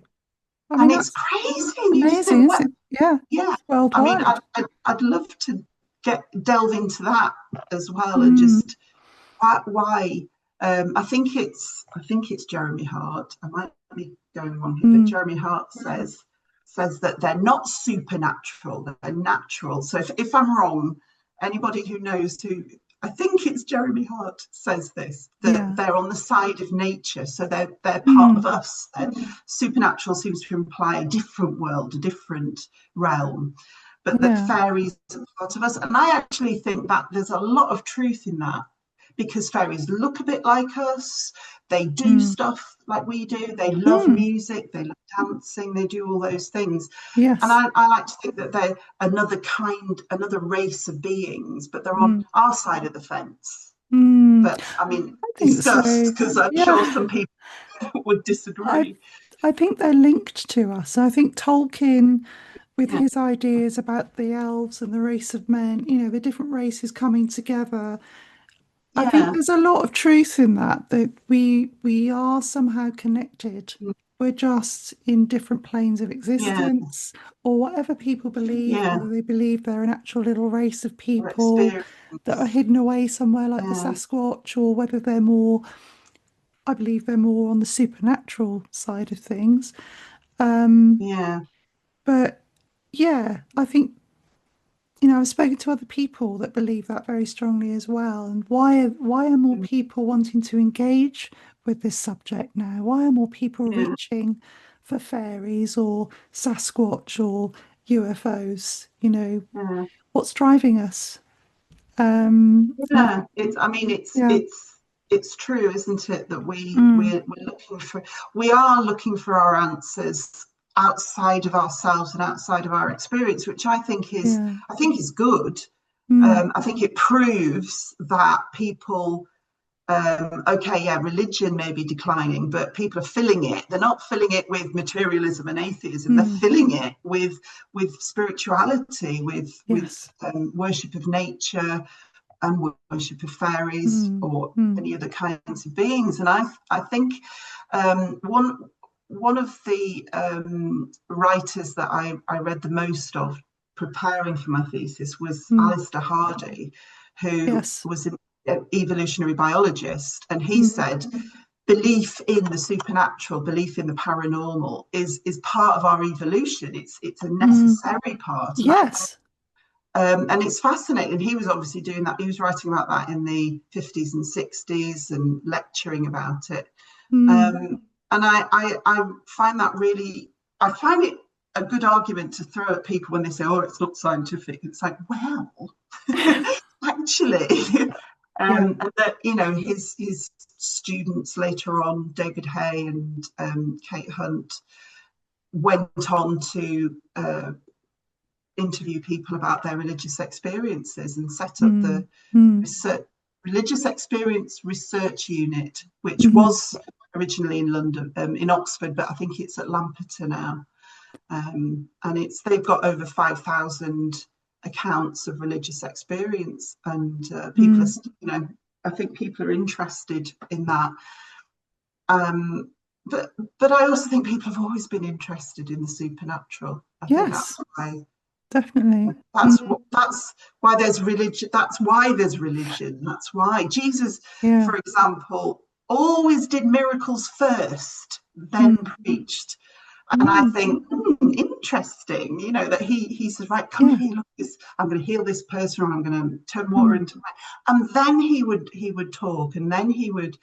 A: I mean,
C: and it's
A: that's
C: crazy. And you just
A: amazing,
C: think,
A: isn't
C: well,
A: it? Yeah,
C: yeah.
A: it's
C: I mean,
A: worldwide.
C: I'd love to get delve into that as well, and
A: Mm,
C: just why. I think it's Jeremy Hart. I might be going wrong here, but
A: mm,
C: Jeremy Hart says that they're not supernatural, they're natural. So if I'm wrong, anybody who knows who, I think it's Jeremy Hart says this, that
A: yeah.
C: they're on the side of nature, so they're part of
A: Mm,
C: us. And supernatural seems to imply a different world, a different realm, but that
A: yeah.
C: fairies are part of us. And I actually think that there's a lot of truth in that, because fairies look a bit like us. They do
A: Mm,
C: stuff like we do. They love
A: mm,
C: music. They love dancing. They do all those things. And
A: yes.
C: I like to think that they're another kind, another race of beings, but they're on
A: Mm,
C: our side of the fence.
A: mm,
C: But I mean,
A: I think
C: discuss,
A: so.
C: because I'm sure
A: Yeah.
C: some people would
A: I
C: disagree.
A: I think they're linked to us. I think Tolkien, with
C: Yeah,
A: his ideas about the elves and the race of men, the different races coming together, I think
C: yeah,
A: there's a lot of truth in that, that we are somehow connected. We're just in different planes of
C: yeah,
A: existence, or whatever people believe,
C: yeah.
A: whether they believe they're an actual little race of
C: Or
A: people that are
C: experience.
A: hidden away somewhere like the
C: Yeah,
A: Sasquatch, or whether they're more, I believe they're more on the supernatural side of things. Um,
C: yeah,
A: but yeah, I think, I've spoken to other people that believe that very strongly as well. And why are more people wanting to engage with this subject now? Why are more people
C: yeah,
A: reaching for fairies or Sasquatch or UFOs?
C: yeah.
A: What's driving us? And I
C: Yeah,
A: think,
C: it's. I mean,
A: yeah,
C: it's true, isn't it, that
A: mm,
C: we are looking for our answers outside of ourselves and outside of our experience, which
A: yeah,
C: I think is good.
A: mm,
C: I think it proves that people, okay, yeah, religion may be declining, but people are filling it. They're not filling it with materialism and atheism. They're
A: mm,
C: filling it with spirituality, with
A: yes,
C: worship of nature and worship of fairies
A: mm,
C: or
A: mm,
C: any other kinds of beings. And I think one of the writers that I read the most of preparing for my thesis was
A: mm,
C: Alistair Hardy, who
A: yes,
C: was an evolutionary biologist, and he
A: mm,
C: said belief in the supernatural, belief in the paranormal is part of our evolution. It's a
A: mm,
C: necessary part,
A: yes,
C: and it's fascinating. He was obviously doing that. He was writing about that in the 50s and 60s and lecturing about it.
A: mm,
C: And I find that really, I find it a good argument to throw at people when they say, oh, it's not scientific. It's like, well, actually,
A: yeah,
C: and that, his students later on, David Hay and Kate Hunt, went on to interview people about their religious experiences and set up
A: mm,
C: the
A: mm,
C: research, religious experience research unit, which
A: mhm,
C: was originally in London, in Oxford, but I think it's at Lampeter now. And they've got over 5,000 accounts of religious experience, and people are,
A: mm,
C: I think people are interested in that. Um, but I also think people have always been interested in the supernatural. I think
A: yes,
C: that's why
A: definitely.
C: That's
A: Mm,
C: what. That's why there's religion. That's why there's religion. That's why Jesus,
A: yeah.
C: for example, always did miracles first, then
A: Mm,
C: preached. And I
A: mm,
C: think interesting, that he says, right, come
A: yeah.
C: here, look, this. I'm going to heal this person, or I'm going to turn water
A: Mm,
C: into wine. And then he would talk, and then he would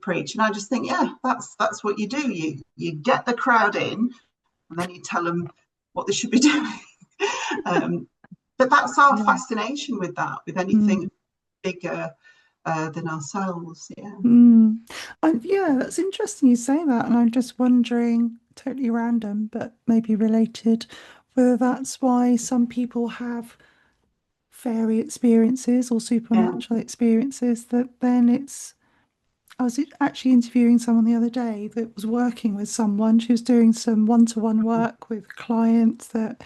C: preach. And I just think, yeah, that's what you do. You get the crowd in, and then you tell them what they should be doing. um, but that's our
A: yeah.
C: fascination with that, with
A: Mm,
C: anything bigger than ourselves. Yeah.
A: mm. Yeah, that's interesting you say that. And I'm just wondering, totally random, but maybe related, whether that's why some people have fairy experiences or
C: Yeah.
A: supernatural experiences, that then I was actually interviewing someone the other day that was working with someone. She was doing some one-to-one work with clients that,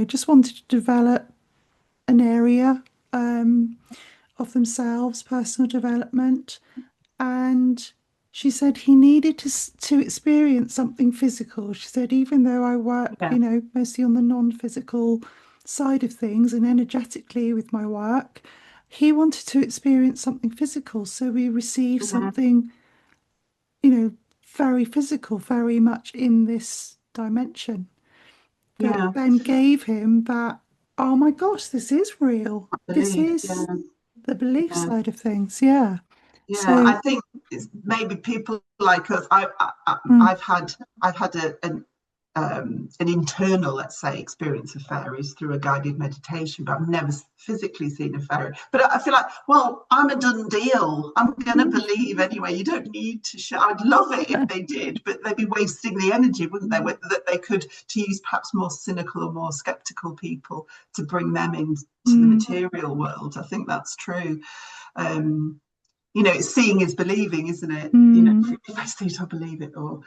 A: just wanted to develop. an area of themselves, personal development, and she said he needed to experience something physical. She said, even though I work,
C: Yeah.
A: mostly on the non-physical side of things and energetically with my work, he wanted to experience something physical. So we received
C: Mhm.
A: something, very physical, very much in this dimension that
C: Yeah.
A: then gave him that, oh my gosh, this is real.
C: I
A: This
C: believe.
A: is
C: Yeah.
A: the belief
C: Yeah.
A: side of things. Yeah.
C: Yeah,
A: So,
C: I think it's maybe people like us.
A: mm,
C: I've had an internal, let's say, experience of fairies through a guided meditation, but I've never physically seen a fairy. But I feel like, well, I'm a done deal. I'm going to
A: mm,
C: believe anyway. You don't need to show. I'd love it if they did, but they'd be wasting the energy, wouldn't they? That they could, to use perhaps more cynical or more skeptical people to bring them into the
A: mm,
C: material world. I think that's true. Um, it's seeing is believing, isn't it?
A: mm,
C: If I see it, I believe it. Or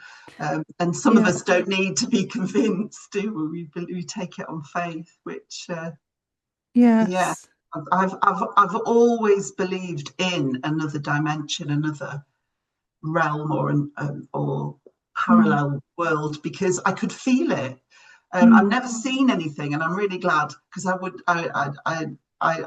C: and some of
A: yeah,
C: us don't need to be convinced, do we? We take it on faith, which yeah,
A: yes.
C: I've always believed in another dimension, another realm, or
A: Mm,
C: parallel world because I could feel it. I've
A: mm,
C: never seen anything, and I'm really glad because I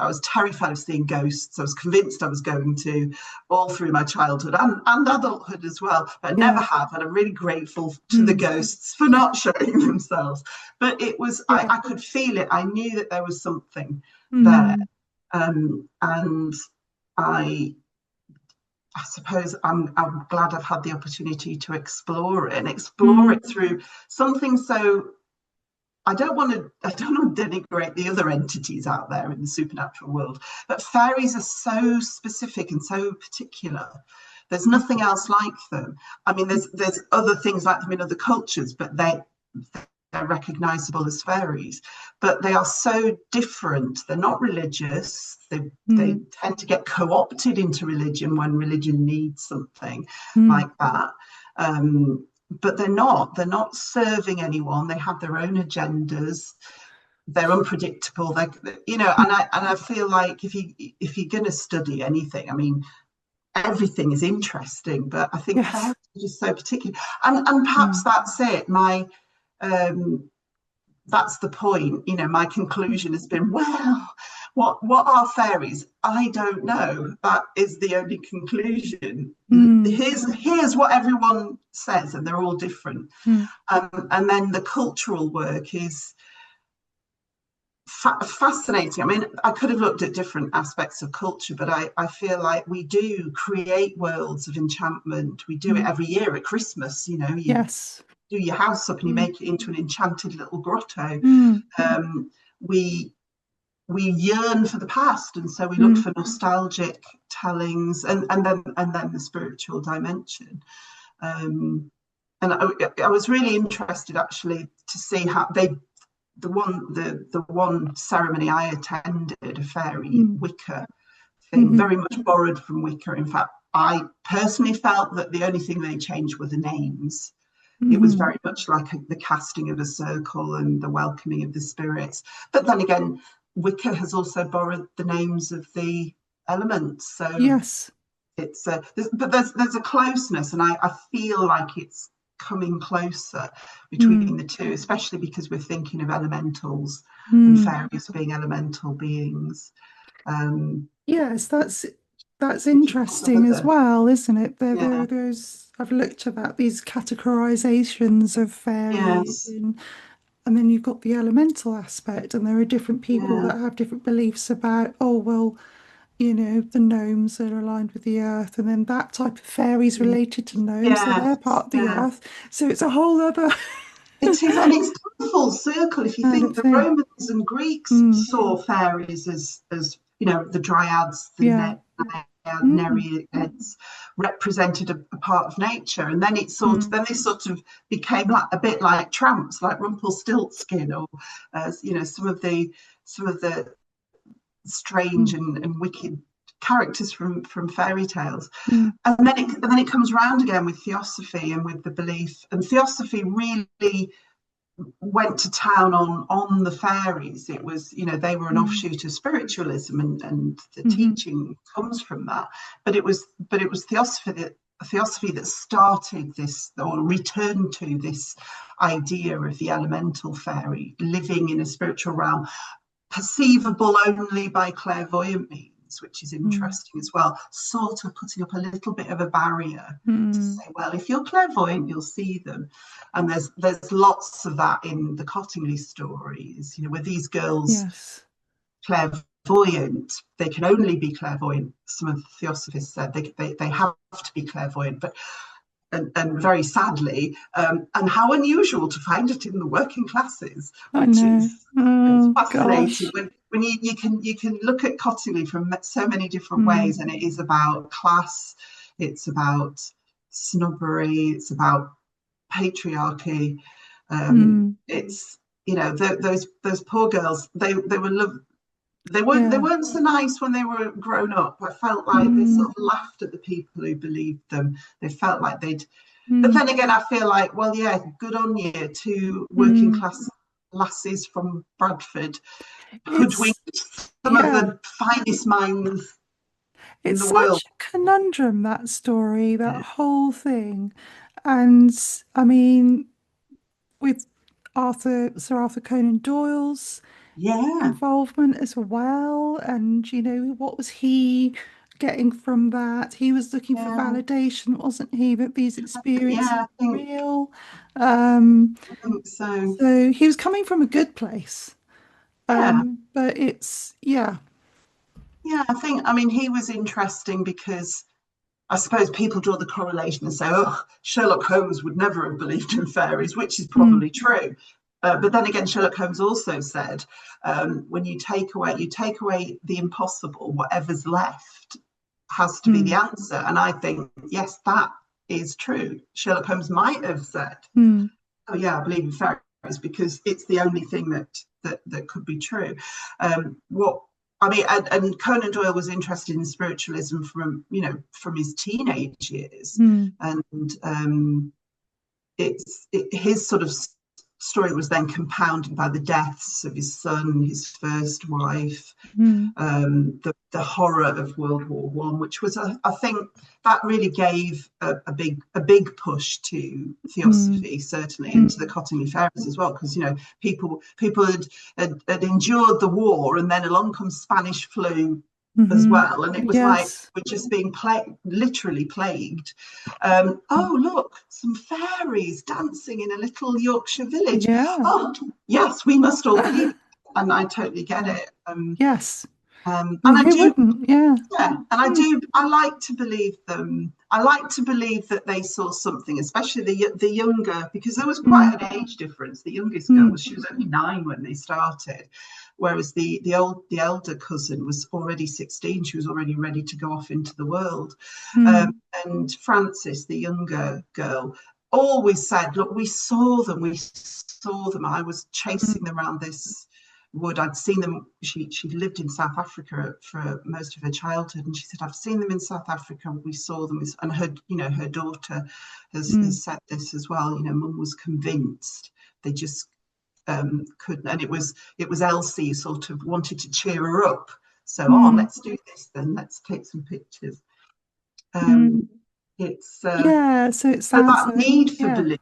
C: was terrified of seeing ghosts. I was convinced I was going to all through my childhood and adulthood as well, but I never
A: yeah,
C: have. And I'm really grateful to the
A: mm,
C: ghosts for not showing themselves. But it was,
A: yeah,
C: I could feel it. I knew that there was something there.
A: mm,
C: And I, I suppose I'm glad I've had the opportunity to explore it and explore
A: mm,
C: it through something so I don't want to denigrate the other entities out there in the supernatural world, but fairies are so specific and so particular. There's nothing else like them. I mean, there's other things like them in other cultures, but they're recognizable as fairies. But they are so different. They're not religious. They
A: mm,
C: tend to get co-opted into religion when religion needs something
A: mm,
C: like that. But they're not serving anyone. They have their own agendas. They're unpredictable. And I feel like if you're going to study anything, I mean, everything is interesting, but I think fairies
A: yes,
C: are just so particular. And perhaps
A: mm,
C: that's it. Um, that's the point. My conclusion has been, well, what are fairies? I don't know. That is the only conclusion.
A: mm,
C: Here's what everyone says, and they're all different.
A: mm,
C: And then the cultural work is fascinating. I mean, I could have looked at different aspects of culture, but I feel like we do create worlds of enchantment. We do it
A: mm,
C: every year at Christmas. You
A: yes,
C: do your house up and you
A: mm,
C: make it into an enchanted little grotto.
A: mm,
C: Um, we we yearn for the past, and so we look
A: mm,
C: for nostalgic tellings, and then the spiritual dimension. Um, and I was really interested actually to see how the one ceremony I attended, a fairy
A: mm,
C: Wicca thing,
A: mhm,
C: very much borrowed from Wicca. In fact, I personally felt that the only thing they changed were the names. It was
A: mhm.
C: very much like the casting of a circle and the welcoming of the spirits. But then again, Wicca has also borrowed the names of the elements, so
A: Yes.
C: there's a closeness, and I feel like it's coming closer
A: Mm,
C: between the two, especially because we're thinking of elementals and
A: mm.
C: fairies being elemental beings. Um,
A: Yes, that's
C: Picking up of
A: interesting as
C: other,
A: well, isn't it?
C: yeah,
A: There's I've looked at that, these categorizations of fairies,
C: yes,
A: and then you've got the elemental aspect, and there are different people
C: yeah,
A: that have different beliefs about, oh, well, the gnomes are aligned with the earth, and then that type of fairies related to gnomes, so they're
C: yes,
A: part of the
C: yeah.
A: earth. So it's a whole other
C: It is, and it's come full circle. If you
A: kind
C: think
A: of
C: the
A: thing.
C: Romans and Greeks
A: Mm,
C: saw fairies as the dryads, the
A: yeah. Mm,
C: Nereids represented a part of nature, and then
A: mm,
C: they sort of became like a bit like tramps, like Rumpelstiltskin, or some of the strange
A: mm,
C: and wicked characters from fairy tales.
A: mm,
C: And then it comes round again with theosophy and with the belief, and theosophy really went to town on the fairies. It was, they were an offshoot of spiritualism, and the teaching comes from that. But it was theosophy that started this, or returned to this idea of the elemental fairy living in a spiritual realm, perceivable only by clairvoyant means, which is interesting as well, sort of putting up a little bit of a barrier to say, well, if you're clairvoyant, you'll see them. And there's lots of that in the Cottingley stories, where these girls, clairvoyant, they can only be clairvoyant. Some of the theosophists said they have to be clairvoyant, but and very sadly, and how unusual to find it in the working classes, which is fascinating. When you can look at Cottingley from so many different ways, and it is about class, it's about snobbery, it's about patriarchy. It's those poor girls. They weren't so nice when they were grown up. I felt like they sort of laughed at the people who believed them. They felt like they'd. But then again, I feel like, well, yeah, good on you, to working class lasses from Bradford, hoodwinked some of the finest minds in the world.
A: It's such a conundrum, that story, that whole thing. And I mean, with Sir Arthur Conan Doyle's involvement as well, and what was he getting from that? He was looking for validation, wasn't he, that these experiences are real.
C: I think so.
A: So he was coming from a good place. But it's
C: I mean, he was interesting because I suppose people draw the correlation and say, oh, Sherlock Holmes would never have believed in fairies, which is probably true. But then again, Sherlock Holmes also said, when you take away the impossible, whatever's left has to be the answer. And I think, yes, that is true. Sherlock Holmes might have said, oh yeah, I believe in fairies because it's the only thing that could be true. And Conan Doyle was interested in spiritualism from his teenage years, and his sort of story was then compounded by the deaths of his son, his first wife, the horror of World War One, which was, I think, that really gave a big push to theosophy, certainly, and to the Cottingley Fairies as well, because people had endured the war, and then along comes Spanish flu as well, and it was like we're just being literally plagued. Oh, look, some fairies dancing in a little Yorkshire village. Oh yes, we must all believe it. And I totally get it. And I do, and I like to believe them. I like to believe that they saw something, especially the younger, because there was quite an age difference. The youngest girl she was only 9 when they started, whereas the elder cousin was already 16. She was already ready to go off into the world. And Frances, the younger girl, always said, look, we saw them. I was chasing them around this wood. I'd seen them. She lived in South Africa for most of her childhood, and she said, I've seen them in South Africa. We saw them. And her daughter has said this as well. Mum was convinced. They just couldn't, and it was Elsie sort of wanted to cheer her up. So let's do this then. Let's take some pictures. It's
A: so it sounds
C: that need for belief.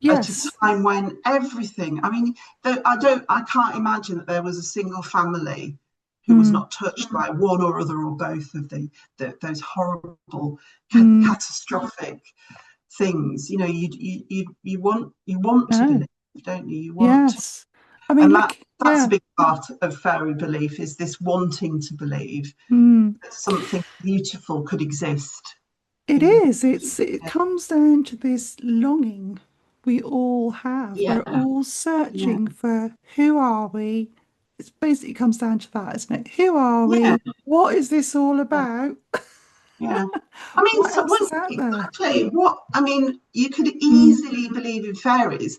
C: At a time when everything, I mean, I can't imagine that there was a single family who was not touched by one or other or both of those horrible, catastrophic things. You want to believe, don't you? You want to.
A: I mean,
C: that's a big part of fairy belief, is this wanting to believe that something beautiful could exist.
A: It is. It comes down to this longing we all have. We're all searching for, who are we? It basically comes down to that, isn't it? Who are we? What is this all about?
C: I mean, exactly. You could easily believe in fairies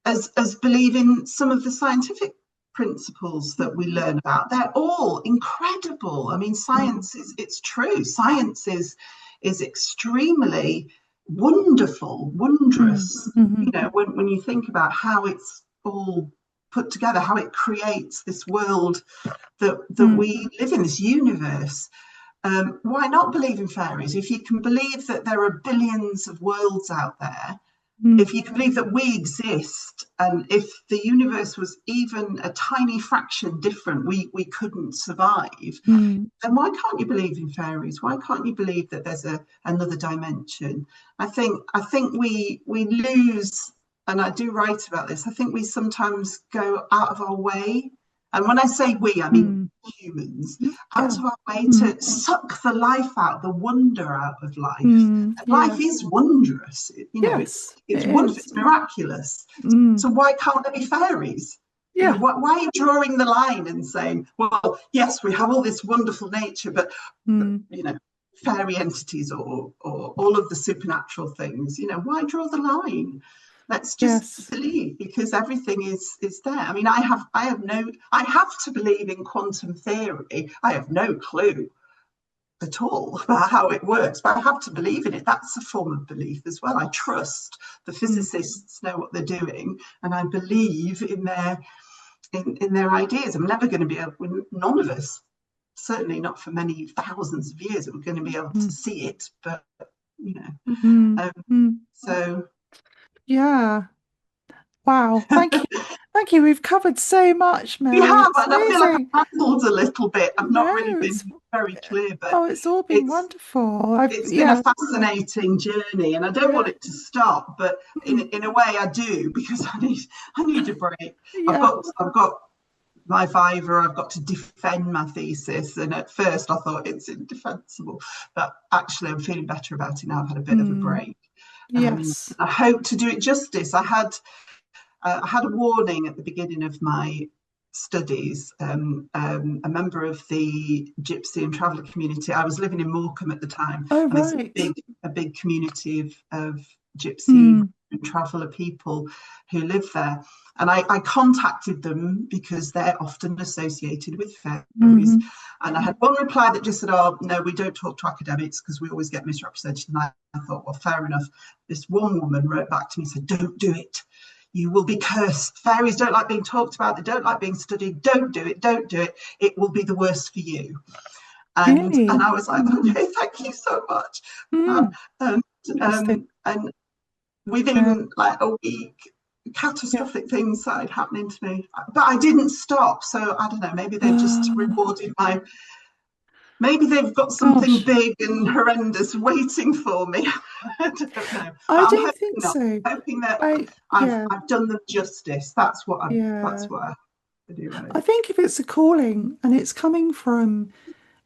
C: as believe in some of the scientific principles that we learn about. They're all incredible. I mean, science it's true. Science is extremely wonderful, wondrous.
A: Mm-hmm.
C: When you think about how it's all put together, how it creates this world that we live in, this universe. Why not believe in fairies? If you can believe that there are billions of worlds out there, if you can believe that we exist, and if the universe was even a tiny fraction different, we couldn't survive, then why can't you believe in fairies? Why can't you believe that there's another dimension? I think we lose, and I do write about this, I think we sometimes go out of our way. And when I say we, I mean humans, out of our way to suck the life out, the wonder out of life. Life is wondrous,
A: Yes,
C: it's wonderful, it's miraculous. So why can't there be fairies?
A: Yeah.
C: Why are you drawing the line and saying, well, yes, we have all this wonderful nature, but fairy entities or all of the supernatural things, why draw the line? Let's just believe, because everything is there. I mean, I have to believe in quantum theory. I have no clue at all about how it works, but I have to believe in it. That's a form of belief as well. I trust the physicists know what they're doing, and I believe in their ideas. I'm never going to be able, none of us, certainly not for many thousands of years, we're going to be able to see it, but so
A: yeah. Wow, thank you. We've covered so much, Meri.
C: We have,
A: It's
C: and I feel like
A: amazing.
C: I've rambled a little bit. I've not really been
A: It's
C: very clear, but
A: it's all been wonderful.
C: it's been a fascinating journey, and I don't want it to stop, but in a way I do, because I need a break. I've got my viva, I've got to defend my thesis, and at first I thought it's indefensible, but actually I'm feeling better about it now. I've had a bit of a break.
A: Yes.
C: I hope to do it justice. I had a warning at the beginning of my studies. A member of the gypsy and traveller community. I was living in Morecambe at the time.
A: Oh,
C: and
A: right.
C: There's a big community of gypsy and traveller people who live there. And I contacted them because they're often associated with fairies. And I had one reply that just said, oh, no, we don't talk to academics because we always get misrepresented. And I thought, well, fair enough. This one woman wrote back to me and said, don't do it. You will be cursed. Fairies don't like being talked about. They don't like being studied. Don't do it. Don't do it. It will be the worst for you. And I was like, okay, thank you so much. And within like a week, catastrophic things started happening to me. But I didn't stop. So I don't know, maybe they've just rewarded maybe they've got something big and horrendous waiting for me. I don't know.
A: I don't think so.
C: I'm hoping that I've done them justice. That's what I do.
A: I think if it's a calling and it's coming from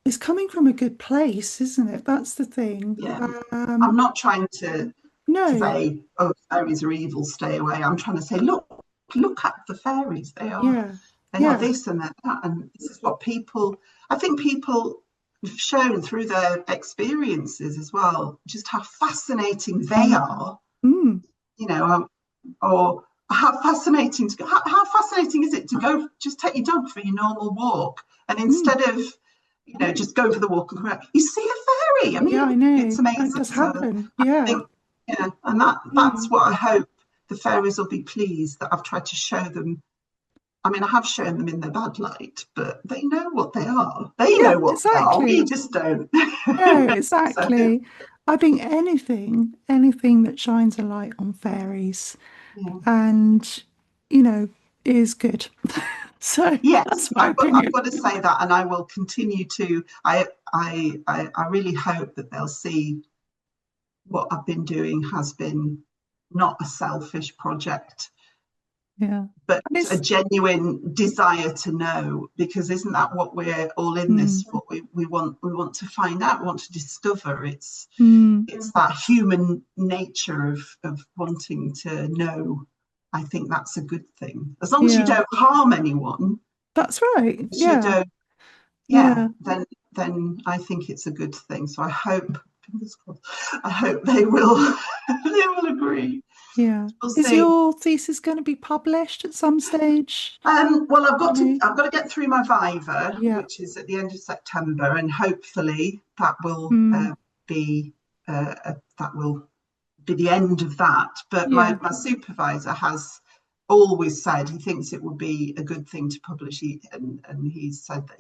A: a good place, isn't it? That's the thing.
C: Yeah. I'm not trying to say, oh, fairies are evil, stay away. I'm trying to say, look at the fairies. They are this and that, and this is what I think people have shown through their experiences as well, just how fascinating they are. Or how fascinating is it to go just take your dog for your normal walk, and instead of just go for the walk and come back, you see a fairy. I mean,
A: I know.
C: It's amazing.
A: That does happen.
C: And that's what I hope the fairies will be pleased that I've tried to show them. I mean, I have shown them in their bad light, but they know what they are. They know what they are. We just don't.
A: No, exactly. I think anything that shines a light on fairies and, is good. So
C: yes,
A: that's my
C: opinion. I've got to say that, and I will continue to. I really hope that they'll see what I've been doing has been not a selfish project, but a genuine desire to know, because isn't that what we're all in this for? We want to find out, we want to discover. It's that human nature of wanting to know. I think that's a good thing, as long as you don't harm anyone.
A: That's right.
C: You don't, then I think it's a good thing. So I hope they will agree.
A: Yeah. Is your thesis going to be published at some stage?
C: Well, I've got to get through my viva, which is at the end of September, and hopefully that will be the end of that. But
A: Yeah.
C: my supervisor has always said he thinks it would be a good thing to publish, and he's said that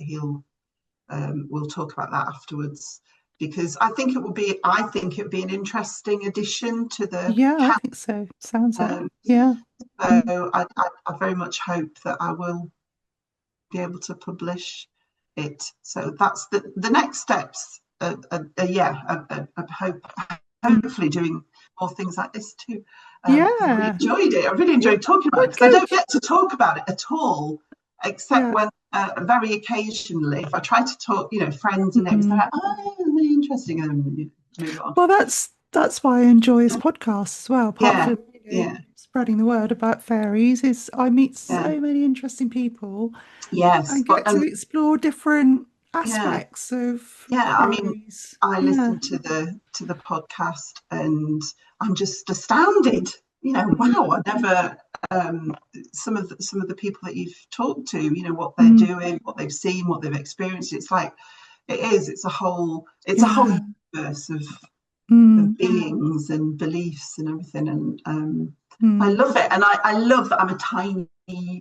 C: we'll talk about that afterwards, because I think it would be an interesting addition to the
A: Yeah, I
C: camp.
A: think so. Sounds it.
C: Um,
A: Yeah. Mm.
C: so I very much hope that I will be able to publish it. So that's the next steps. I hope hopefully doing more things like this too. I really
A: Yeah.
C: enjoyed it. I really enjoyed talking about
A: Oh,
C: it, because I don't
A: good.
C: get to talk about it at all, except
A: Yeah.
C: when very occasionally, if I try to talk, friends and neighbours, they're
A: Mm.
C: like, "Oh, really interesting," and then you move on.
A: Well, that's why I enjoy this podcast as well. Apart
C: Yeah,
A: from,
C: yeah,
A: spreading the word about fairies, is I meet
C: yeah,
A: so many interesting people
C: yes,
A: and get to
C: and
A: explore different
C: yeah,
A: aspects of
C: yeah. I mean,
A: fairies.
C: I
A: Yeah.
C: listen to the podcast, and I'm just astounded. Wow, I never some of the people that you've talked to, what they're
A: Mm.
C: doing, what they've seen, what they've experienced. It's like it's a whole
A: Yeah.
C: universe of
A: Mm.
C: beings and beliefs and everything, and I
A: Mm.
C: love it, and I love that I'm a tiny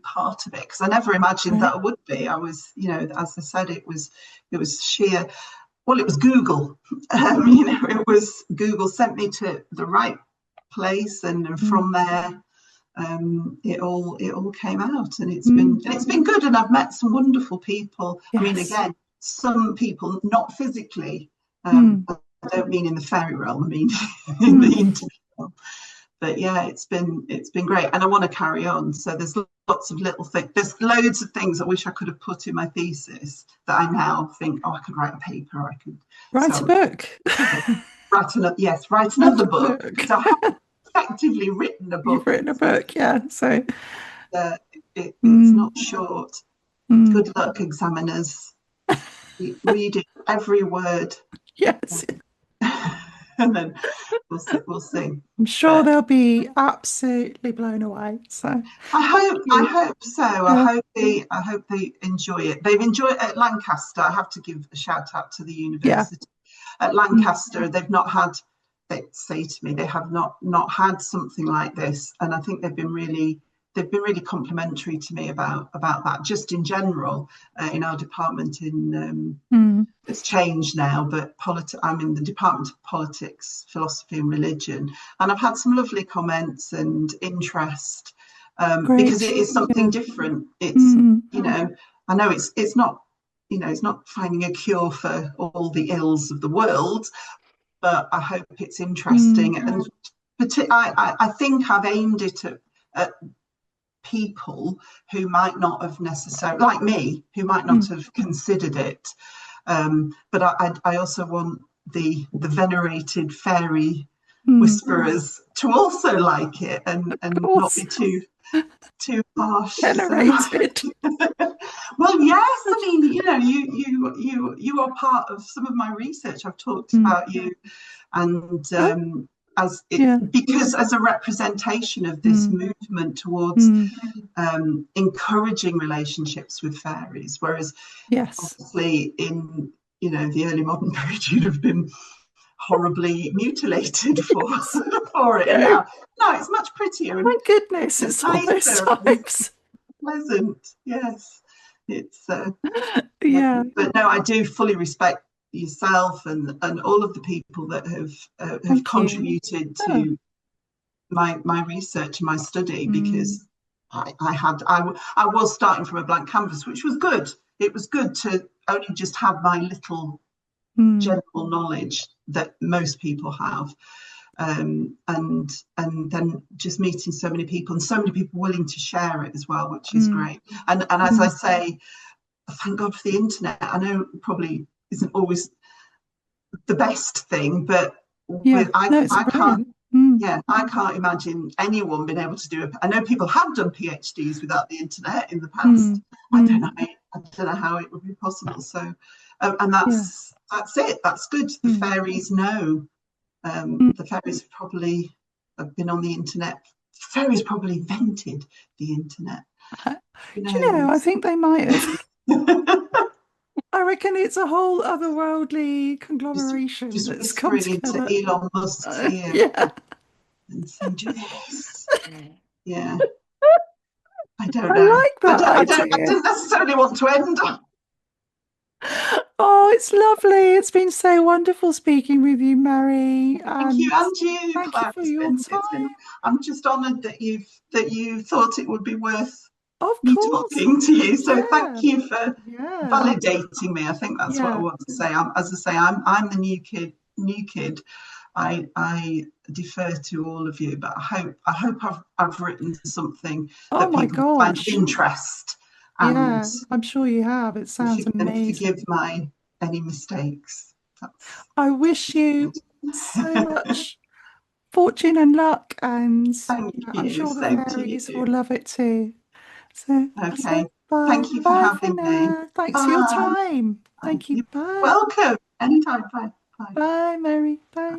C: part of it, because I never imagined that
A: Right.
C: I would be. I was, as I said, it was sheer. Well, it was Google. It was Google sent me to the right place, and
A: Mm.
C: from there, it all came out, and
A: Mm.
C: it's been good, and I've met some wonderful people. I mean,
A: Yes.
C: again, some people not physically.
A: Mm.
C: I don't mean in the fairy realm. I mean in the
A: Mm.
C: internet realm. But yeah, it's been great, and I want to carry on. So there's lots of little things. There's loads of things I wish I could have put in my thesis that I now think, oh, I could write a paper. I could.
A: Write a
C: So
A: book.
C: write
A: Write
C: another
A: a
C: book,
A: book.
C: because I have effectively written a
A: You've
C: book.
A: written a book, yeah. So,
C: uh, it's
A: mm.
C: not short.
A: Mm.
C: Good luck, examiners. Read it, every word,
A: Yes.
C: and then we'll see.
A: I'm sure
C: But
A: they'll be absolutely blown away. So, thank
C: I
A: you.
C: hope so.
A: Yeah.
C: I hope they enjoy it. They've enjoyed it at Lancaster. I have to give a shout out to the
A: Yeah.
C: university at
A: Mm.
C: Lancaster. They've not had. They say to me they have not had something like this, and I think they've been really complimentary to me about that, just in general, in our department.
A: Mm.
C: It's changed now, but I'm in the Department of Politics, Philosophy and Religion, and I've had some lovely comments and interest, because it
A: Great.
C: is something
A: Yeah.
C: different. It's,
A: Mm.
C: I know it's not, it's not finding a cure for all the ills of the world, but I hope it's
A: Mm.
C: interesting. And I think I've aimed it at people who might not have necessarily, like me, who might not
A: Mm.
C: have considered it. But I also want the venerated fairy
A: Mm.
C: whisperers to also like it, and
A: Of
C: not be
A: course.
C: too harsh. So,
A: Generated.
C: well, yes, I mean, you are part of some of my research. I've talked
A: Mm.
C: about you, and
A: Oh,
C: as it
A: yeah.
C: because as a representation of this
A: Mm.
C: movement towards
A: Mm.
C: encouraging relationships with fairies, whereas
A: Yes.
C: obviously in the early modern period you'd have been horribly mutilated for
A: Yes.
C: for it, and
A: No.
C: now it's much prettier and
A: Thank goodness it's all those
C: nicer and
A: times.
C: pleasant. Yes, it's
A: Yeah.
C: but no, I do fully respect yourself and all of the people that have
A: Thank you.
C: contributed
A: Oh.
C: to my research and my study,
A: Mm.
C: because I was starting from a blank canvas, which was good. It was good to only just have my little
A: Mm.
C: general knowledge that most people have, and then just meeting so many people, and so many people willing to share it as well, which is
A: Mm.
C: great. And as I
A: Mm.
C: say, thank God for the internet. I know it probably isn't always the best thing, but
A: Yeah. No, it's
C: I can't.
A: brilliant. Mm.
C: Yeah, I can't imagine anyone being able to do it. I know people have done PhDs without the internet in the past.
A: Mm.
C: I don't
A: Mm.
C: know. I don't know how it would be possible. So, and
A: Yeah.
C: that's it. That's good. The
A: Mm.
C: fairies know.
A: Mm.
C: The fairies probably have been on the internet. Fairies probably invented the internet. Who
A: Do you know, I
C: knows?
A: think they might have. I reckon it's a whole otherworldly
C: just
A: conglomeration
C: just
A: that's come
C: whispering into
A: together.
C: Elon Musk's ear.
A: Yeah.
C: and send you this. Yeah, I don't
A: I
C: know.
A: like that
C: I
A: idea.
C: didn't necessarily want to end on.
A: Oh, it's lovely. It's been so wonderful speaking with you, Mary,
C: Thank you,
A: and
C: and you,
A: thank you
C: Claire.
A: for your
C: It's been.
A: time.
C: I'm just honoured that you thought it would be worth
A: Of
C: me
A: course.
C: talking to you. So thank
A: Yeah.
C: you for
A: Yeah.
C: validating me. I think that's what I
A: Yeah.
C: want to say. As I say, I'm the new kid. New kid. I defer to all of you, but I hope I've written something
A: Oh
C: that
A: my
C: people find of
A: gosh.
C: interest, and
A: Yeah, I'm sure you have. It sounds
C: forgive
A: amazing.
C: my any mistakes. That's
A: I wish you so much fortune and luck, and
C: Thank
A: yeah, I'm
C: you.
A: sure the
C: Same to
A: fairies
C: you.
A: will love it too. So,
C: Okay.
A: bye.
C: Thank you for
A: Bye for
C: having me.
A: now. Thanks for your
C: Bye.
A: time. Thank you.
C: You're
A: Bye.
C: welcome. Anytime. Bye. Bye.
A: Bye, Mary. Bye.